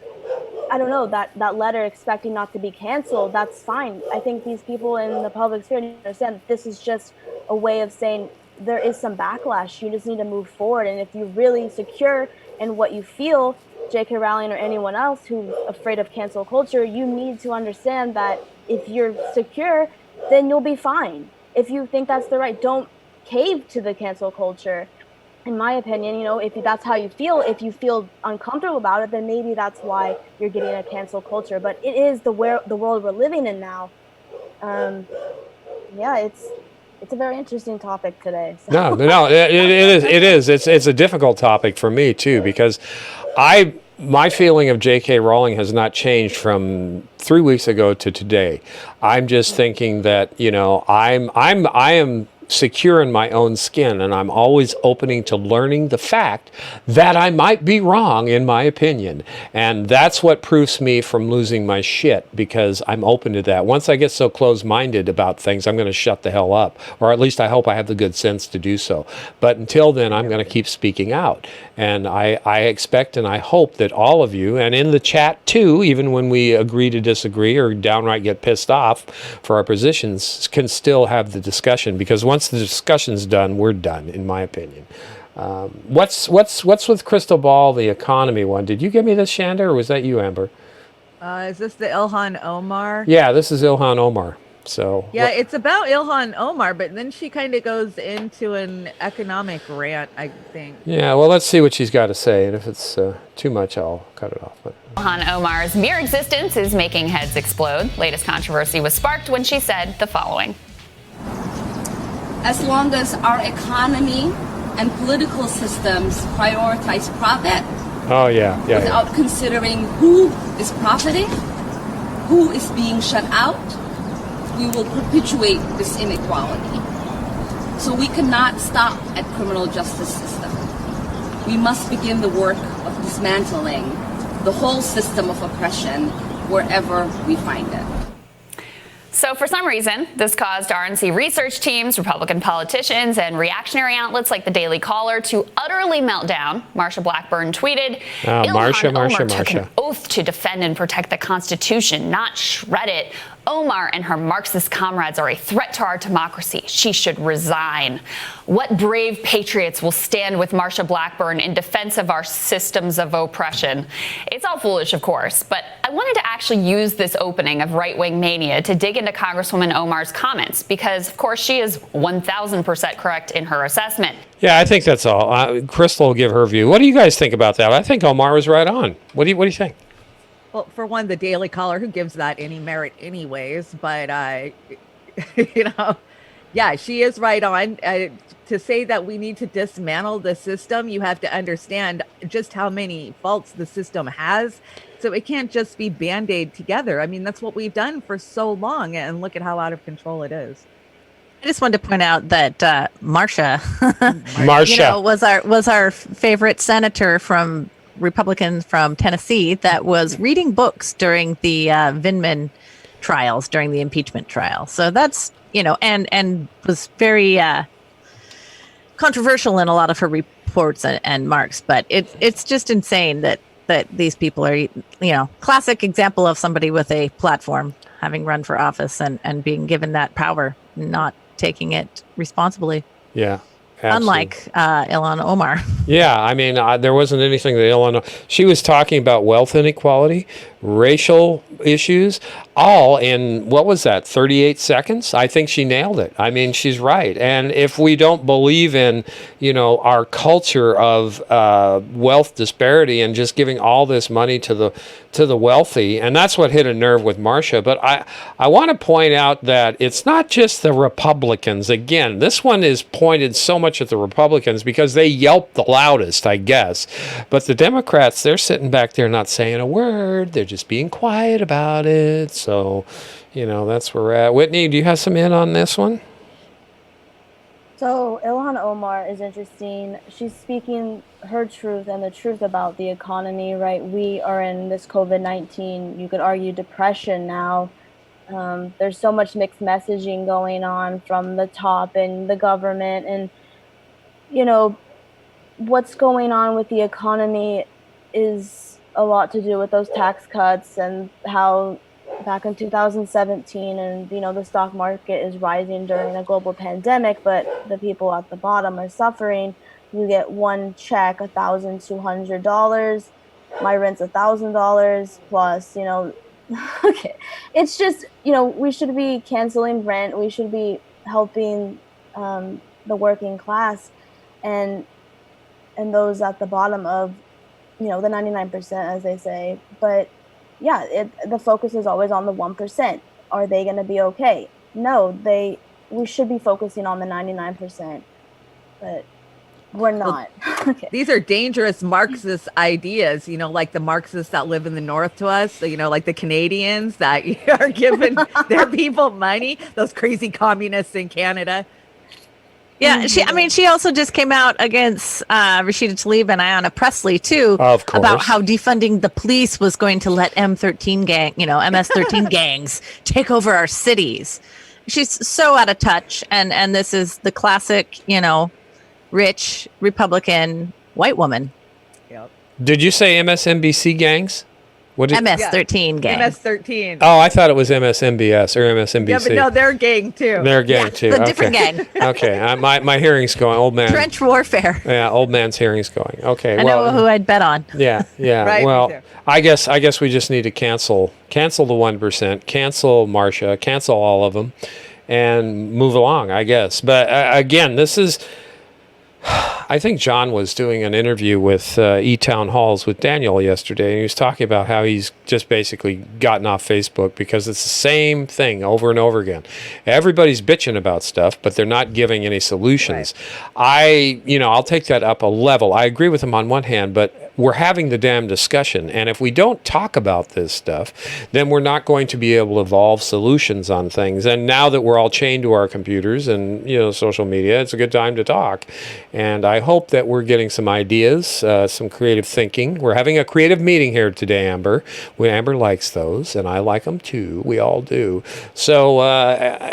that letter, expecting not to be canceled, that's fine. I think these people in the public sphere need to understand that this is just a way of saying there is some backlash. You just need to move forward. And if you're really secure in what you feel, J.K. Rowling or anyone else who's afraid of cancel culture, you need to understand that if you're secure, then you'll be fine. If you think that's the right, don't cave to the cancel culture. In my opinion, if that's how you feel, if you feel uncomfortable about it, then maybe that's why you're getting a cancel culture. But it is the world we're living in now. It's a very interesting topic today. So. No, it is. It's a difficult topic for me too, because my feeling of J.K. Rowling has not changed from 3 weeks ago to today. I'm just thinking that, I am secure in my own skin, and I'm always opening to learning the fact that I might be wrong in my opinion. And that's what proofs me from losing my shit, because I'm open to that. Once I get so closed-minded about things, I'm going to shut the hell up, or at least I hope I have the good sense to do so. But until then, I'm going to keep speaking out. And I expect and I hope that all of you, and in the chat too, even when we agree to disagree or downright get pissed off for our positions, can still have the discussion, because once the discussion's done, we're done, in my opinion. What's with Crystal Ball, the economy one? Did you give me this, Shanda, or was that you, Amber? Is this the Ilhan Omar? Yeah, this is Ilhan Omar. So Yeah, it's about Ilhan Omar, but then she kind of goes into an economic rant, I think. yeah, well, let's see what she's got to say, and if it's too much, I'll cut it off. But Ilhan Omar's mere existence is making heads explode. Latest controversy was sparked when she said the following. As long as our economy and political systems prioritize profit without considering who is profiting, who is being shut out, we will perpetuate this inequality. So we cannot stop at criminal justice system. We must begin the work of dismantling the whole system of oppression wherever we find it. So for some reason, this caused RNC research teams, Republican politicians, and reactionary outlets like the Daily Caller to utterly melt down. Marsha Blackburn tweeted, Ilhan Omar took an oath to defend and protect the Constitution, not shred it. Omar and her Marxist comrades are a threat to our democracy. She should resign. What brave patriots will stand with Marsha Blackburn in defense of our systems of oppression? It's all foolish, of course, but I wanted to actually use this opening of right-wing mania to dig into Congresswoman Omar's comments because, of course, she is 1,000% correct in her assessment. yeah, I think that's all. Crystal will give her view. What do you guys think about that? I think Omar was right on. What do you think? Well, for one, the Daily Caller, who gives that any merit anyways, but, yeah, she is right on. To say that we need to dismantle the system, you have to understand just how many faults the system has. So it can't just be Band-Aid together. I mean, that's what we've done for so long, and look at how out of control it is. I just wanted to point out that Marsha, Marsha, was our favorite senator from Republican from Tennessee that was reading books during the Vindman trials, during the impeachment trial. So that's, and was very controversial in a lot of her reports and marks. But it's just insane that these people are, classic example of somebody with a platform having run for office and being given that power, not taking it responsibly. Yeah. Absolutely. Unlike Ilhan Omar. Yeah, I mean, there wasn't anything that Ilhan. She was talking about wealth inequality, racial issues, all in, what was that, 38 seconds? I think she nailed it. I mean, she's right. And if we don't believe in, our culture of wealth disparity and just giving all this money to the wealthy, and that's what hit a nerve with Marsha. But I want to point out that it's not just the Republicans. Again, this one is pointed so much at the Republicans because they yelp the loudest, I guess. But the Democrats, they're sitting back there not saying a word. They're just being quiet about it. So, that's where we're at. Whitney, do you have some in on this one? So Ilhan Omar is interesting. She's speaking her truth and the truth about the economy, right? We are in this COVID-19, you could argue depression now. There's so much mixed messaging going on from the top and the government, and what's going on with the economy is a lot to do with those tax cuts and how back in 2017 and the stock market is rising during a global pandemic, but the people at the bottom are suffering. You get one check, $1,200. My rent's $1,000 plus, okay. It's just, we should be canceling rent. We should be helping the working class and those at the bottom of, the 99%, as they say. But yeah, the focus is always on the 1%. Are they going to be okay? No, we should be focusing on the 99%, but we're not. Okay. These are dangerous Marxist ideas, like the Marxists that live in the North to us, like the Canadians that are giving their people money, those crazy communists in Canada. Yeah, she also just came out against Rashida Tlaib and Ayanna Pressley too, of course, about how defunding the police was going to let MS-13 gangs take over our cities. She's so out of touch, and this is the classic, rich Republican white woman. Did you say MSNBC gangs? What did, MS-13 gang. MS-13. Oh, I thought it was MSNBS or MSNBC. Yeah, but no, they're a gang too. They're a gang too. The different gang. Okay, my hearing's going. Old man. Trench warfare. Yeah, old man's hearing's going. Okay. I know who I'd bet on. Yeah. Right, me Well, too. I guess we just need to cancel the 1%, cancel Marcia, cancel all of them, and move along. I guess. But again, this is. I think John was doing an interview with E-Town Halls with Daniel yesterday, and he was talking about how he's just basically gotten off Facebook because it's the same thing over and over again. Everybody's bitching about stuff, but they're not giving any solutions. Right. I'll take that up a level. I agree with him on one hand, but we're having the damn discussion. And if we don't talk about this stuff, then we're not going to be able to evolve solutions on things. And now that we're all chained to our computers and, social media, it's a good time to talk. And I hope that we're getting some ideas, some creative thinking. We're having a creative meeting here today, Amber. Amber likes those, and I like them too. We all do. So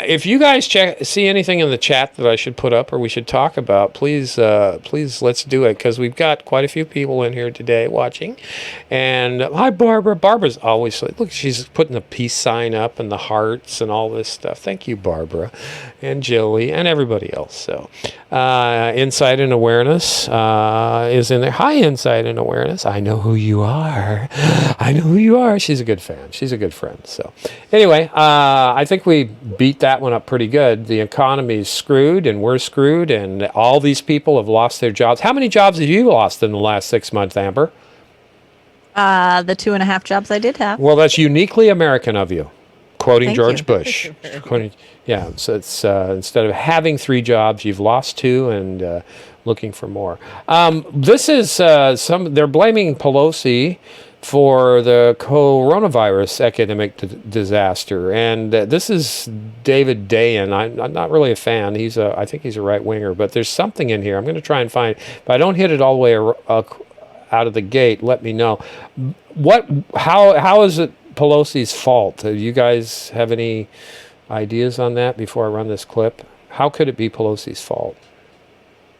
if you guys see anything in the chat that I should put up or we should talk about, please let's do it, because we've got quite a few people in here today watching. And hi, Barbara. Barbara's always, look, she's putting the peace sign up and the hearts and all this stuff. Thank you, Barbara, and Jilly, and everybody else. So Insight and Awareness is in there. Hi, Insight and Awareness. I know who you are. I know who you are. She's a good fan. She's a good friend. So anyway, I think we beat that one up pretty good. The economy's screwed, and we're screwed, and all these people have lost their jobs. How many jobs have you lost in the last 6 months, Amber? The 2.5 jobs I did have. Well, that's uniquely American of you, quoting Thank George you. Bush. Yeah, so it's instead of having 3 jobs, you've lost 2 and looking for more. This is they're blaming Pelosi for the coronavirus epidemic disaster, and this is David Dayen. I'm not really a fan. I think he's a right winger, but there's something in here. I'm going to try and find. If I don't hit it all the way out of the gate, let me know. How is it Pelosi's fault? Do you guys have any ideas on that before I run this clip? How could it be Pelosi's fault?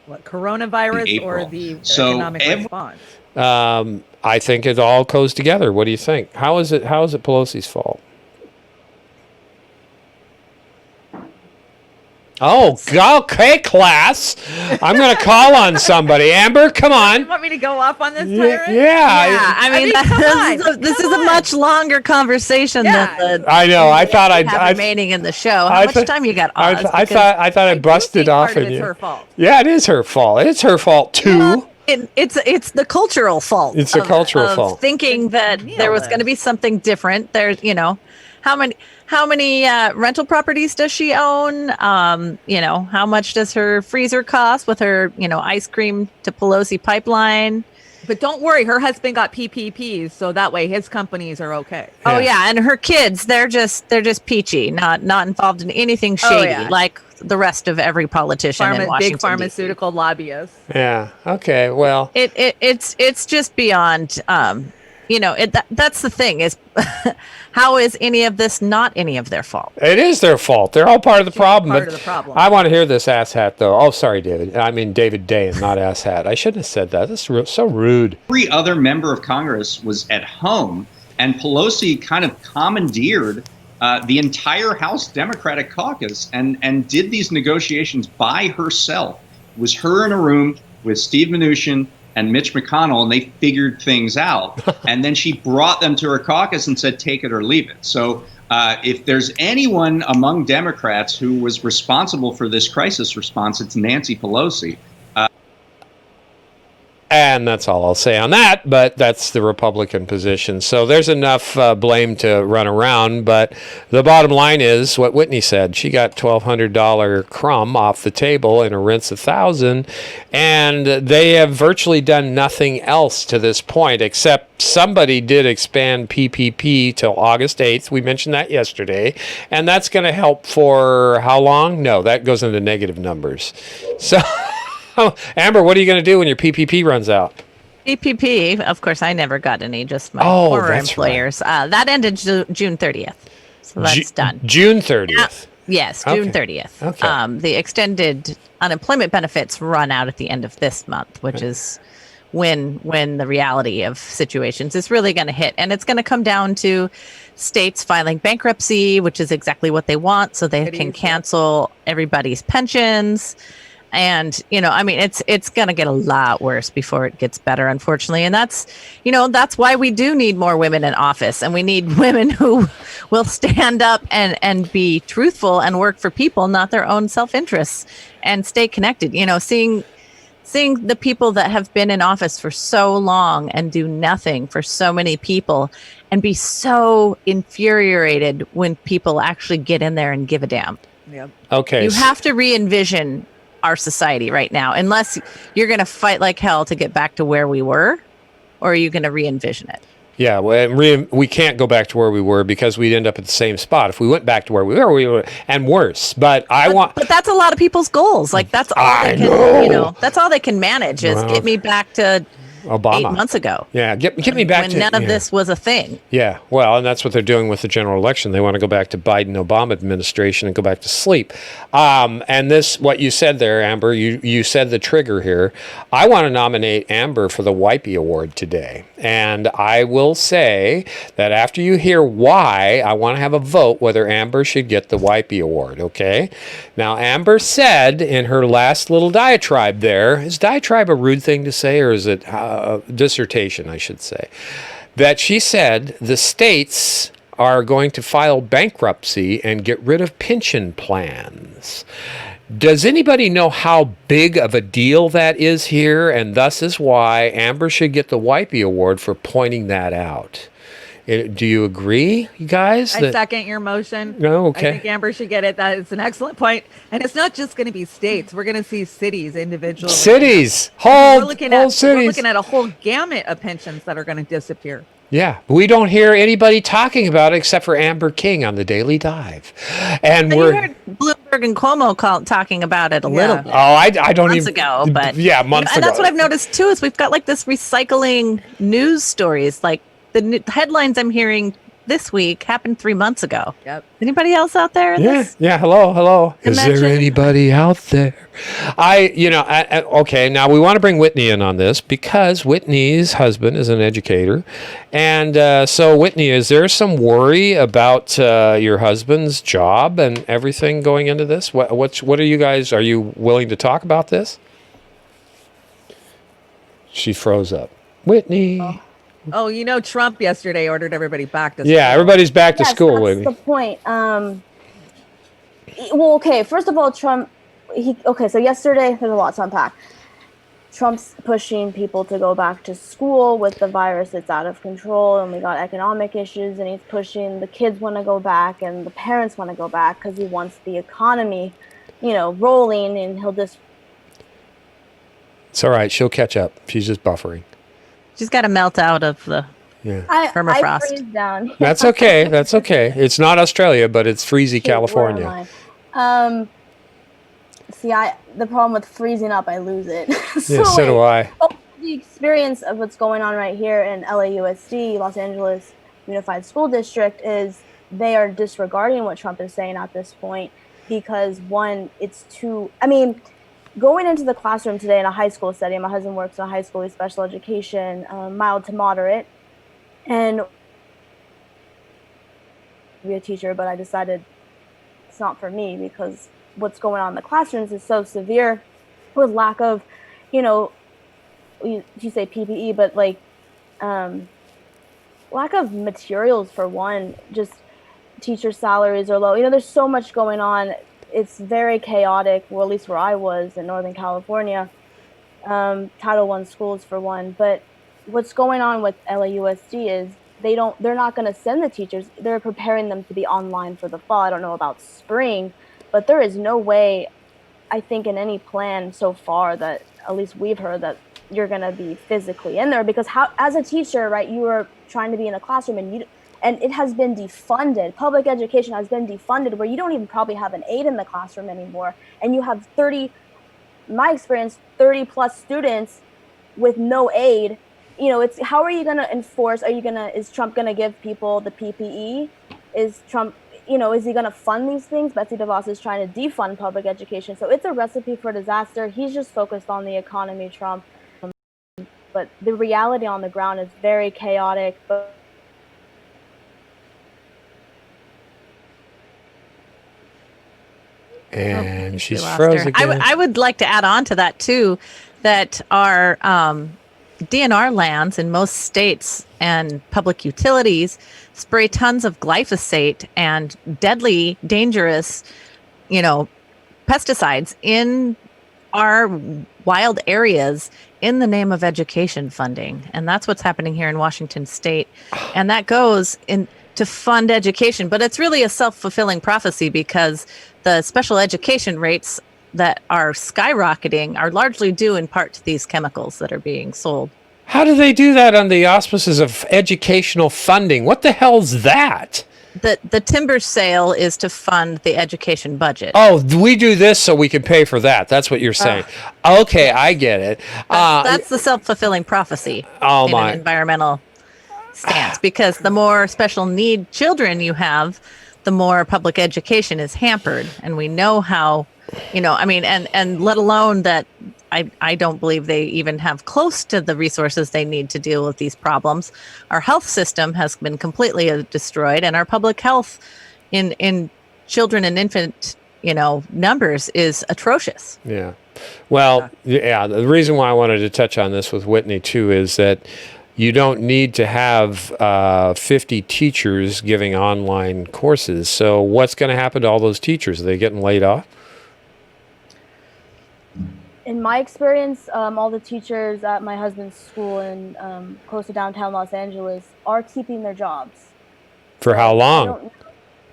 What, coronavirus or the economic response? I think it all goes together. What do you think? How is it Pelosi's fault? Oh, okay, class. I'm going to call on somebody. Amber, come on. You want me to go off on this tirade? Yeah. I mean this is a much longer conversation than the. I know. I thought remaining in the show. How much time you got? Oz? I thought I busted off on you. It's her fault. Yeah, it is her fault. It's her fault too. It's the cultural fault. It's the cultural fault. Thinking that there was going to be something different. There's, how many rental properties does she own? How much does her freezer cost with her, ice cream to Pelosi pipeline? But don't worry, her husband got PPPs, so that way his companies are okay. Yeah. Oh yeah, and her kids, they're just peachy, not involved in anything shady like the rest of every politician in Washington. Big pharmaceutical lobbyists. Yeah. Okay. Well, it's just beyond. That's the thing is, how is any of this not any of their fault? It is their fault. They're all part of the problem. Part of the problem. I want to hear this asshat though. Oh, sorry, David. I mean David Day and not asshat. I shouldn't have said that. That's so rude. Every other member of Congress was at home, and Pelosi kind of commandeered the entire House Democratic caucus and did these negotiations by herself. It was her in a room with Steve Mnuchin and Mitch McConnell, and they figured things out. And then she brought them to her caucus and said, take it or leave it. So if there's anyone among Democrats who was responsible for this crisis response, it's Nancy Pelosi. And that's all I'll say on that, but that's the Republican position. So there's enough blame to run around, but the bottom line is what Whitney said. She got $1,200 crumb off the table in a rinse of $1,000, and they have virtually done nothing else to this point, except somebody did expand PPP till August 8th. We mentioned that yesterday, and that's going to help for how long? No, that goes into negative numbers. So... Amber, what are you going to do when your PPP runs out? PPP, of course, I never got any, just my former employers. Right. That ended June 30th, so that's done. June 30th? Yes, June 30th. Okay. The extended unemployment benefits run out at the end of this month, which is when the reality of situations is really going to hit. And it's going to come down to states filing bankruptcy, which is exactly what they want, so they can cancel everybody's pensions. And, you know, I mean, it's going to get a lot worse before it gets better, unfortunately. And that's, you know, that's why we do need more women in office, and we need women who will stand up and be truthful and work for people, not their own self-interests, and stay connected. You know, seeing the people that have been in office for so long and do nothing for so many people, and be so infuriated when people actually get in there and give a damn. Yep. Okay. You have to re-envision our society right now, unless you're going to fight like hell to get back to where we were, or are you going to re-envision it? Yeah, well, we can't go back to where we were because we'd end up at the same spot. If we went back to where we were, and worse. But that's a lot of people's goals. Like, that's all they can, you know, that's all they can manage is get me back to Obama 8 months ago. Yeah, get me back when to none of this was a thing. Yeah, well, and that's what they're doing with the general election. They want to go back to Biden-Obama administration and go back to sleep. And this, what you said there, Amber, you said the trigger here. I want to nominate Amber for the Wipey Award today. And I will say that after you hear why, I want to have a vote whether Amber should get the Wipey Award, okay? Now, Amber said in her last little diatribe there, is diatribe a rude thing to say, or is it dissertation, I should say, that she said the states are going to file bankruptcy and get rid of pension plans. Does anybody know how big of a deal that is here? And thus is why Amber should get the Wipey Award for pointing that out. Do you agree, you guys? I second your motion. No, okay. I think Amber should get it. That is an excellent point. And it's not just going to be states. We're going to see cities individually. Cities. We're looking at a whole gamut of pensions that are going to disappear. Yeah, we don't hear anybody talking about it except for Amber King on the Daily Dive, and You heard Bloomberg and Cuomo talking about it a little bit. Oh, I don't months even ago, but yeah, months and ago. that's what I've noticed too. Is we've got like this recycling news stories. Like the headlines I'm hearing this week happened 3 months ago. Yep. Anybody else out there? Yeah. Hello. Is there anybody out there? Okay. Now we want to bring Whitney in on this because Whitney's husband is an educator, and so Whitney, is there some worry about your husband's job and everything going into this? What are you guys? Are you willing to talk about this? She froze up. Whitney. Oh, you know, Trump yesterday ordered everybody back to school. Yeah, everybody's back to school, that's Whitney. the point. Well, okay, first of all, Trump, so yesterday, there's a lot to unpack. Trump's pushing people to go back to school with the virus. It's out of control, and we got economic issues, and he's pushing the kids want to go back, and the parents want to go back because he wants the economy, rolling, and he'll just... It's all right. She'll catch up. She's just buffering. She's got to melt out of the permafrost. I freeze down. That's okay. That's okay. It's not Australia, but it's freezy California. See, the problem with freezing up, I lose it. So do I. The experience of what's going on right here in LAUSD, Los Angeles Unified School District, is they are disregarding what Trump is saying at this point because, one, it's too... Going into the classroom today in a high school setting, my husband works in a high school with special education, mild to moderate, and be a teacher, but I decided it's not for me because what's going on in the classrooms is so severe with lack of, you say PPE, but lack of materials for one, just teacher salaries are low. There's so much going on. It's very chaotic, well, at least where I was in Northern California, Title I schools for one. But what's going on with LAUSD is they're not going to send the teachers. They're preparing them to be online for the fall. I don't know about spring, but there is no way, I think, in any plan so far that at least we've heard that you're going to be physically in there, because as a teacher, right, you are trying to be in a classroom and it has been defunded. Public education has been defunded where you don't even probably have an aide in the classroom anymore. And you have 30 plus students with no aide. It's how are you going to enforce? Is Trump going to give people the PPE? Is Trump, is he going to fund these things? Betsy DeVos is trying to defund public education. So it's a recipe for disaster. He's just focused on the economy, Trump. but the reality on the ground is very chaotic. But and she's We lost froze her. again. I would like to add on to that too, that our DNR lands in most states and public utilities spray tons of glyphosate and deadly, dangerous, pesticides in our wild areas in the name of education funding. And that's what's happening here in Washington state. And that goes in to fund education, but it's really a self-fulfilling prophecy because the special education rates that are skyrocketing are largely due in part to these chemicals that are being sold. How do they do that on the auspices of educational funding? What the hell's that? The timber sale is to fund the education budget. Oh, we do this so we can pay for that. That's what you're saying. Okay, I get it. That's the self-fulfilling prophecy in an environmental stance, because the more special need children you have, the more public education is hampered. And we know how, and let alone that I don't believe they even have close to the resources they need to deal with these problems. Our health system has been completely destroyed, and our public health in children and infant, numbers is atrocious. Yeah. Well, yeah, the reason why I wanted to touch on this with Whitney too is that you don't need to have 50 teachers giving online courses. So what's going to happen to all those teachers? Are they getting laid off? In my experience, all the teachers at my husband's school in close to downtown Los Angeles are keeping their jobs. For how long?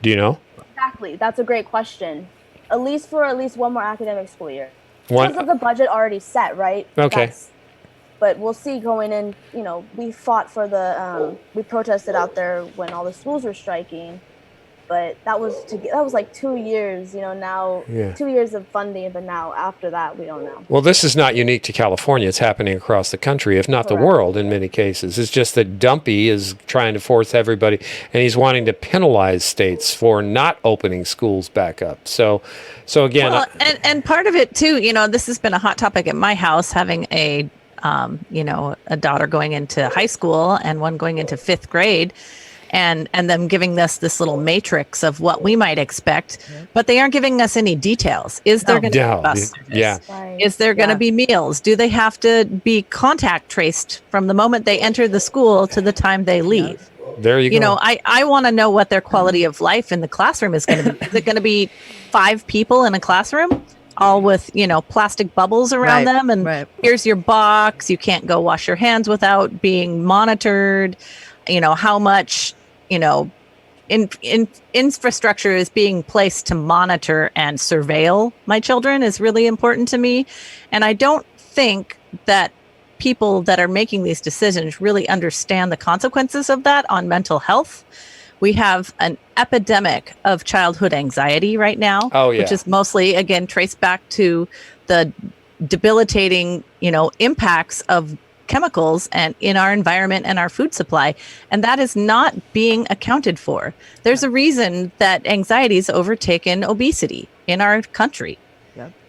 Do you know? Exactly. That's a great question. At least one more academic school year. One- Because of the budget already set, right? Okay. But we'll see going in. We fought for we protested out there when all the schools were striking. But that was like 2 years, now 2 years of funding, but now after that, we don't know. Well, this is not unique to California. It's happening across the country, if not the world in many cases. It's just that Dumpy is trying to force everybody, and he's wanting to penalize states for not opening schools back up. So again. Well, and part of it too, this has been a hot topic at my house, having a daughter going into high school and one going into 5th grade. And them giving us this little matrix of what we might expect, but they aren't giving us any details. Is there going to be bus service? Yeah. Is there going to be meals? Do they have to be contact traced from the moment they enter the school to the time they leave? There you go. I want to know what their quality of life in the classroom is going to be. Is it going to be 5 people in a classroom, all with, plastic bubbles around them? And here's your box. You can't go wash your hands without being monitored. How much, infrastructure is being placed to monitor and surveil my children is really important to me. And I don't think that people that are making these decisions really understand the consequences of that on mental health. We have an epidemic of childhood anxiety right now, which is mostly, again, traced back to the debilitating, impacts of chemicals and in our environment and our food supply, and that is not being accounted for. There's a reason that anxiety has overtaken obesity in our country.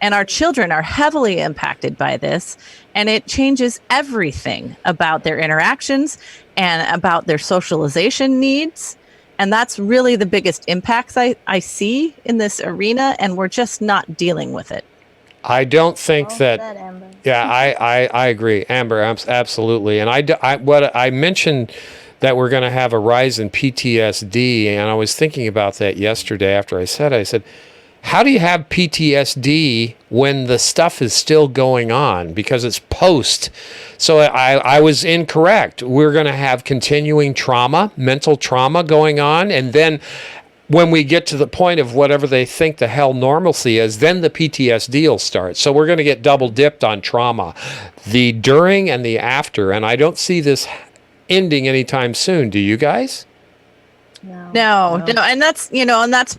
And our children are heavily impacted by this, and it changes everything about their interactions and about their socialization needs. And that's really the biggest impacts I see in this arena, and we're just not dealing with it. I don't think that. I agree, Amber. Absolutely. And I mentioned that we're going to have a rise in PTSD, and I was thinking about that yesterday after I said, how do you have PTSD when the stuff is still going on? Because it's post. So I was incorrect. We're going to have continuing trauma, mental trauma going on, and then when we get to the point of whatever they think the hell normalcy is, then the PTSD will start. So we're going to get double dipped on trauma, the during and the after. And I don't see this ending anytime soon. Do you guys? No. And that's,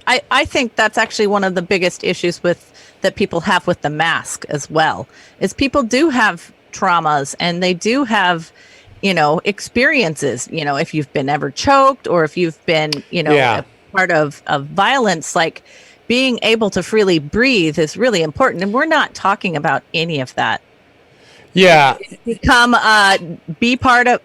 I think that's actually one of the biggest issues that people have with the mask as well, is people do have traumas and they do have, experiences, if you've been ever choked or if you've been, part of violence, like being able to freely breathe is really important. And we're not talking about any of that. Yeah. Become be part of,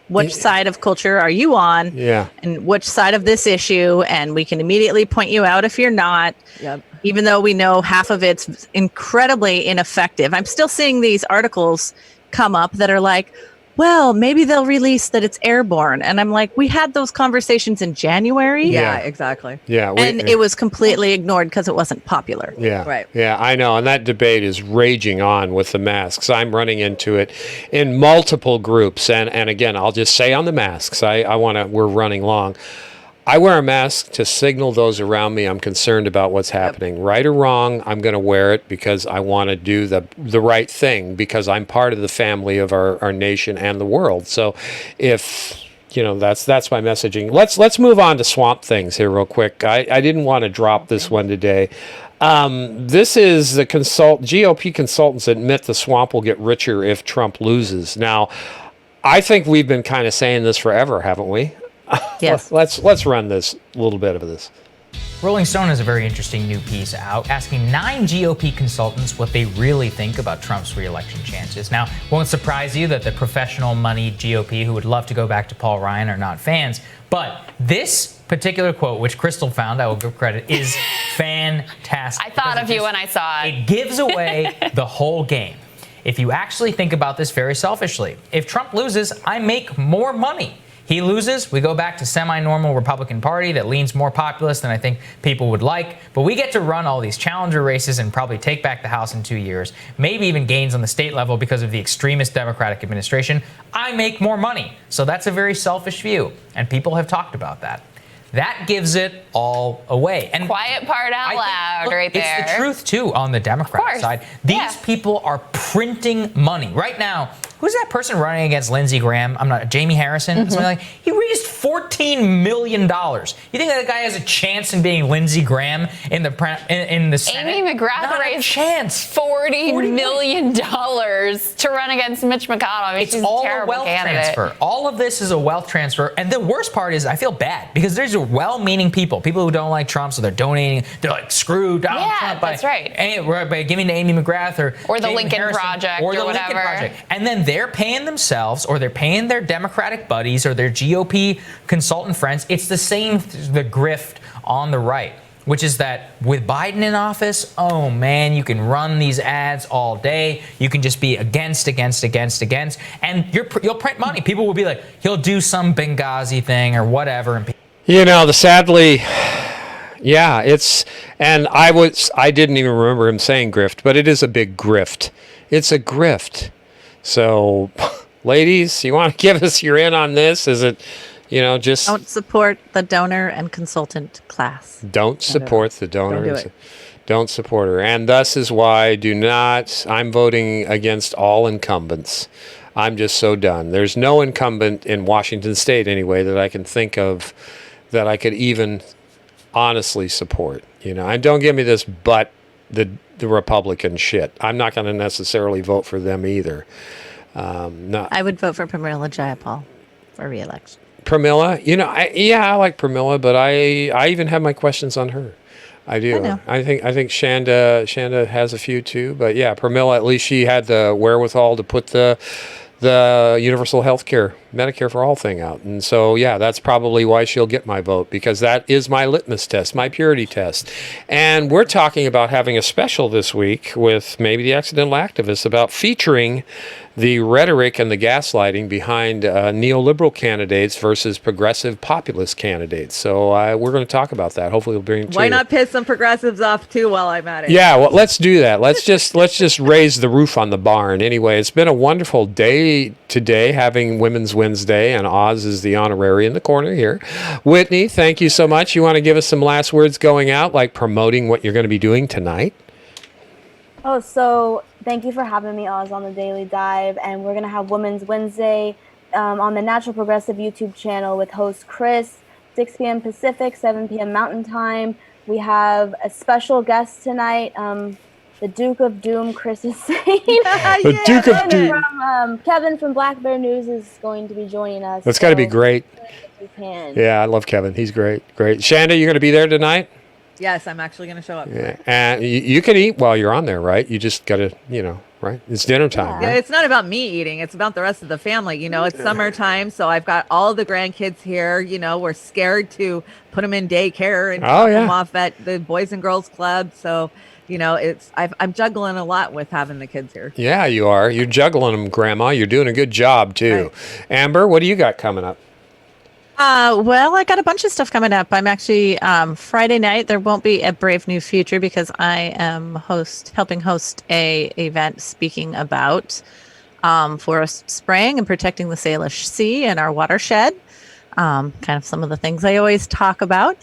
which side of culture are you on? Yeah. And which side of this issue, and we can immediately point you out if you're not. Yep. Even though we know half of it's incredibly ineffective. I'm still seeing these articles come up that are like, well, maybe they'll release that it's airborne. And I'm like, we had those conversations in January. Yeah, exactly. Yeah. And it was completely ignored because it wasn't popular. Yeah. Right. Yeah, I know. And that debate is raging on with the masks. I'm running into it in multiple groups. And again, I'll just say on the masks, we're running long. I wear a mask to signal those around me I'm concerned about what's happening. Yep. Right or wrong, I'm going to wear it because I want to do the right thing, because I'm part of the family of our nation and the world. So if, that's my messaging. Let's move on to swamp things here real quick. I didn't want to drop this one today. This is the GOP consultants admit the swamp will get richer if Trump loses. Now, I think we've been kind of saying this forever, haven't we? Yes. Let's run this little bit of this. Rolling Stone has a very interesting new piece out asking 9 GOP consultants what they really think about Trump's re-election chances. Now, it won't surprise you that the professional money GOP who would love to go back to Paul Ryan are not fans, but this particular quote, which Crystal found, I will give credit, is fantastic. I thought of you when I saw it. It gives away the whole game. If you actually think about this very selfishly, if Trump loses, I make more money. He loses, we go back to semi-normal Republican Party that leans more populist than I think people would like. But we get to run all these challenger races and probably take back the House in 2 years, maybe even gains on the state level because of the extremist Democratic administration. I make more money. So that's a very selfish view. And people have talked about that. That gives it all away. And quiet part out loud right there. It's the truth, too, on the Democrat side. These people are printing money. Right now, who's that person running against Lindsey Graham? Jamie Harrison? Something like he raised $14 million. You think that guy has a chance in being Lindsey Graham in the Senate? Amy McGrath raised $40 million to run against Mitch McConnell. I mean, it's all a wealth transfer. All of this is a wealth transfer. And the worst part is I feel bad because there's well-meaning people who don't like Trump, so they're donating. They're like, screw Donald Trump by giving to Amy McGrath or the Jamie Lincoln Harrison, Project or the whatever. Lincoln Project. And then they're paying themselves, or they're paying their Democratic buddies or their GOP consultant friends. It's the grift on the right, which is that with Biden in office, oh man, you can run these ads all day. You can just be against, and you'll print money. People will be like, he'll do some Benghazi thing or whatever. And Sadly, yeah, I didn't even remember him saying grift, but it is a big grift. It's a grift. So, ladies, you want to give us your in on this? Is it, just... Don't support the donor and consultant class. Don't support the donor. Don't do it. Don't support her. And thus is why I'm voting against all incumbents. I'm just so done. There's no incumbent in Washington State, anyway, that I can think of that I could even honestly support. And don't give me this the Republican shit. I'm not going to necessarily vote for them either. No. I would vote for Pramila Jayapal for re-election. Pramila, I like Pramila, but I even have my questions on her. I do. I know. I think Shanda has a few too, but yeah, Pramila, at least she had the wherewithal to put the universal health care, Medicare for all thing out. And so, yeah, that's probably why she'll get my vote, because that is my litmus test, my purity test. And we're talking about having a special this week with maybe the accidental activists about featuring the rhetoric and the gaslighting behind neoliberal candidates versus progressive populist candidates. So we're going to talk about that. Hopefully we'll bring it to Why you. not piss some progressives off too while I'm at it? Yeah, well, let's do that. Let's just raise the roof on the barn. Anyway, it's been a wonderful day today, having Women's Wednesday, and Oz is the honorary in the corner here. Whitney, thank you so much. You want to give us some last words going out, like promoting what you're going to be doing tonight? Oh, so thank you for having me, Oz, on the Daily Dive. And we're going to have Women's Wednesday on the Natural Progressive YouTube channel with host Chris, 6 p.m. Pacific, 7 p.m. Mountain Time. We have a special guest tonight, the Duke of Doom, Chris is saying. The Duke of Doom. Kevin from Black Bear News is going to be joining us. That's got to be great. You can. Yeah, I love Kevin. He's great. Great. Shanda, you're going to be there tonight? Yes, I'm actually going to show up. Yeah. And you can eat while you're on there, right? You just got to, right? It's dinner time, Yeah, right? it's not about me eating. It's about the rest of the family. You know, it's summertime, so I've got all the grandkids here. You know, we're scared to put them in daycare and drop them off at the Boys and Girls Club. So, you know, I'm juggling a lot with having the kids here. Yeah, you are. You're juggling them, Grandma. You're doing a good job, too. Right. Amber, what do you got coming up? Well, I got a bunch of stuff coming up. I'm actually Friday night. There won't be a Brave New Future because I am helping host a event speaking about forest spraying and protecting the Salish Sea and our watershed. Kind of some of the things I always talk about,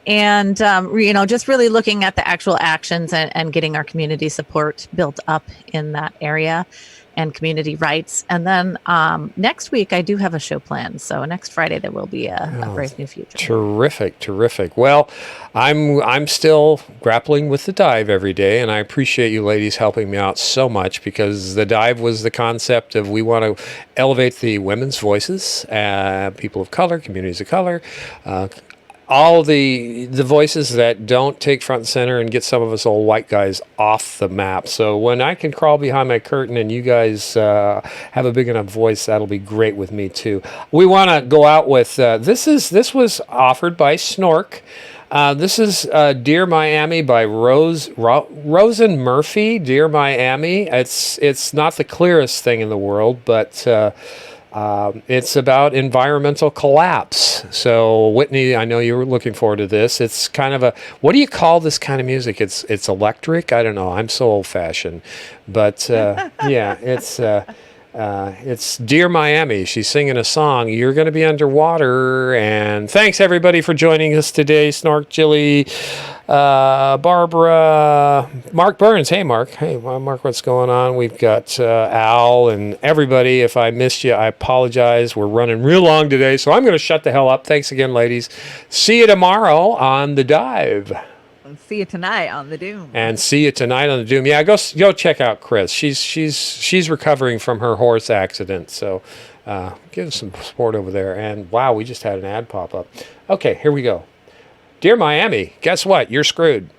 and you know, just really looking at the actual actions and getting our community support built up in that area. And community rights. And then next week I do have a show planned. So next Friday there will be a Brave New Future. Terrific, terrific. Well, I'm still grappling with the dive every day, and I appreciate you ladies helping me out so much, because the dive was the concept of we want to elevate the women's voices, people of color, communities of color, all the voices that don't take front and center and get some of us old white guys off the map. So when I can crawl behind my curtain and you guys have a big enough voice, that'll be great with me too. We want to go out with this was offered by Snork. This is Dear Miami by Rosen Murphy. Dear Miami. It's not the clearest thing in the world, but it's about environmental collapse. So Whitney, I know you were looking forward to this. It's kind of what do you call this kind of music? It's electric. I don't know. I'm so old fashioned, but yeah, it's Dear Miami. She's singing a song. You're going to be underwater. And thanks everybody for joining us today. Snork, Jilly, Barbara, Mark Burns. Hey, Mark. Hey, Mark, what's going on? We've got Al and everybody. If I missed you, I apologize. We're running real long today, so I'm going to shut the hell up. Thanks again, ladies. See you tomorrow on The Dive. See you tonight on the Doom. And see you tonight on the Doom. Yeah, go check out Chris. She's recovering from her horse accident, so give us some support over there. And wow, we just had an ad pop up. Okay, here we go. Dear Miami, guess what? You're screwed.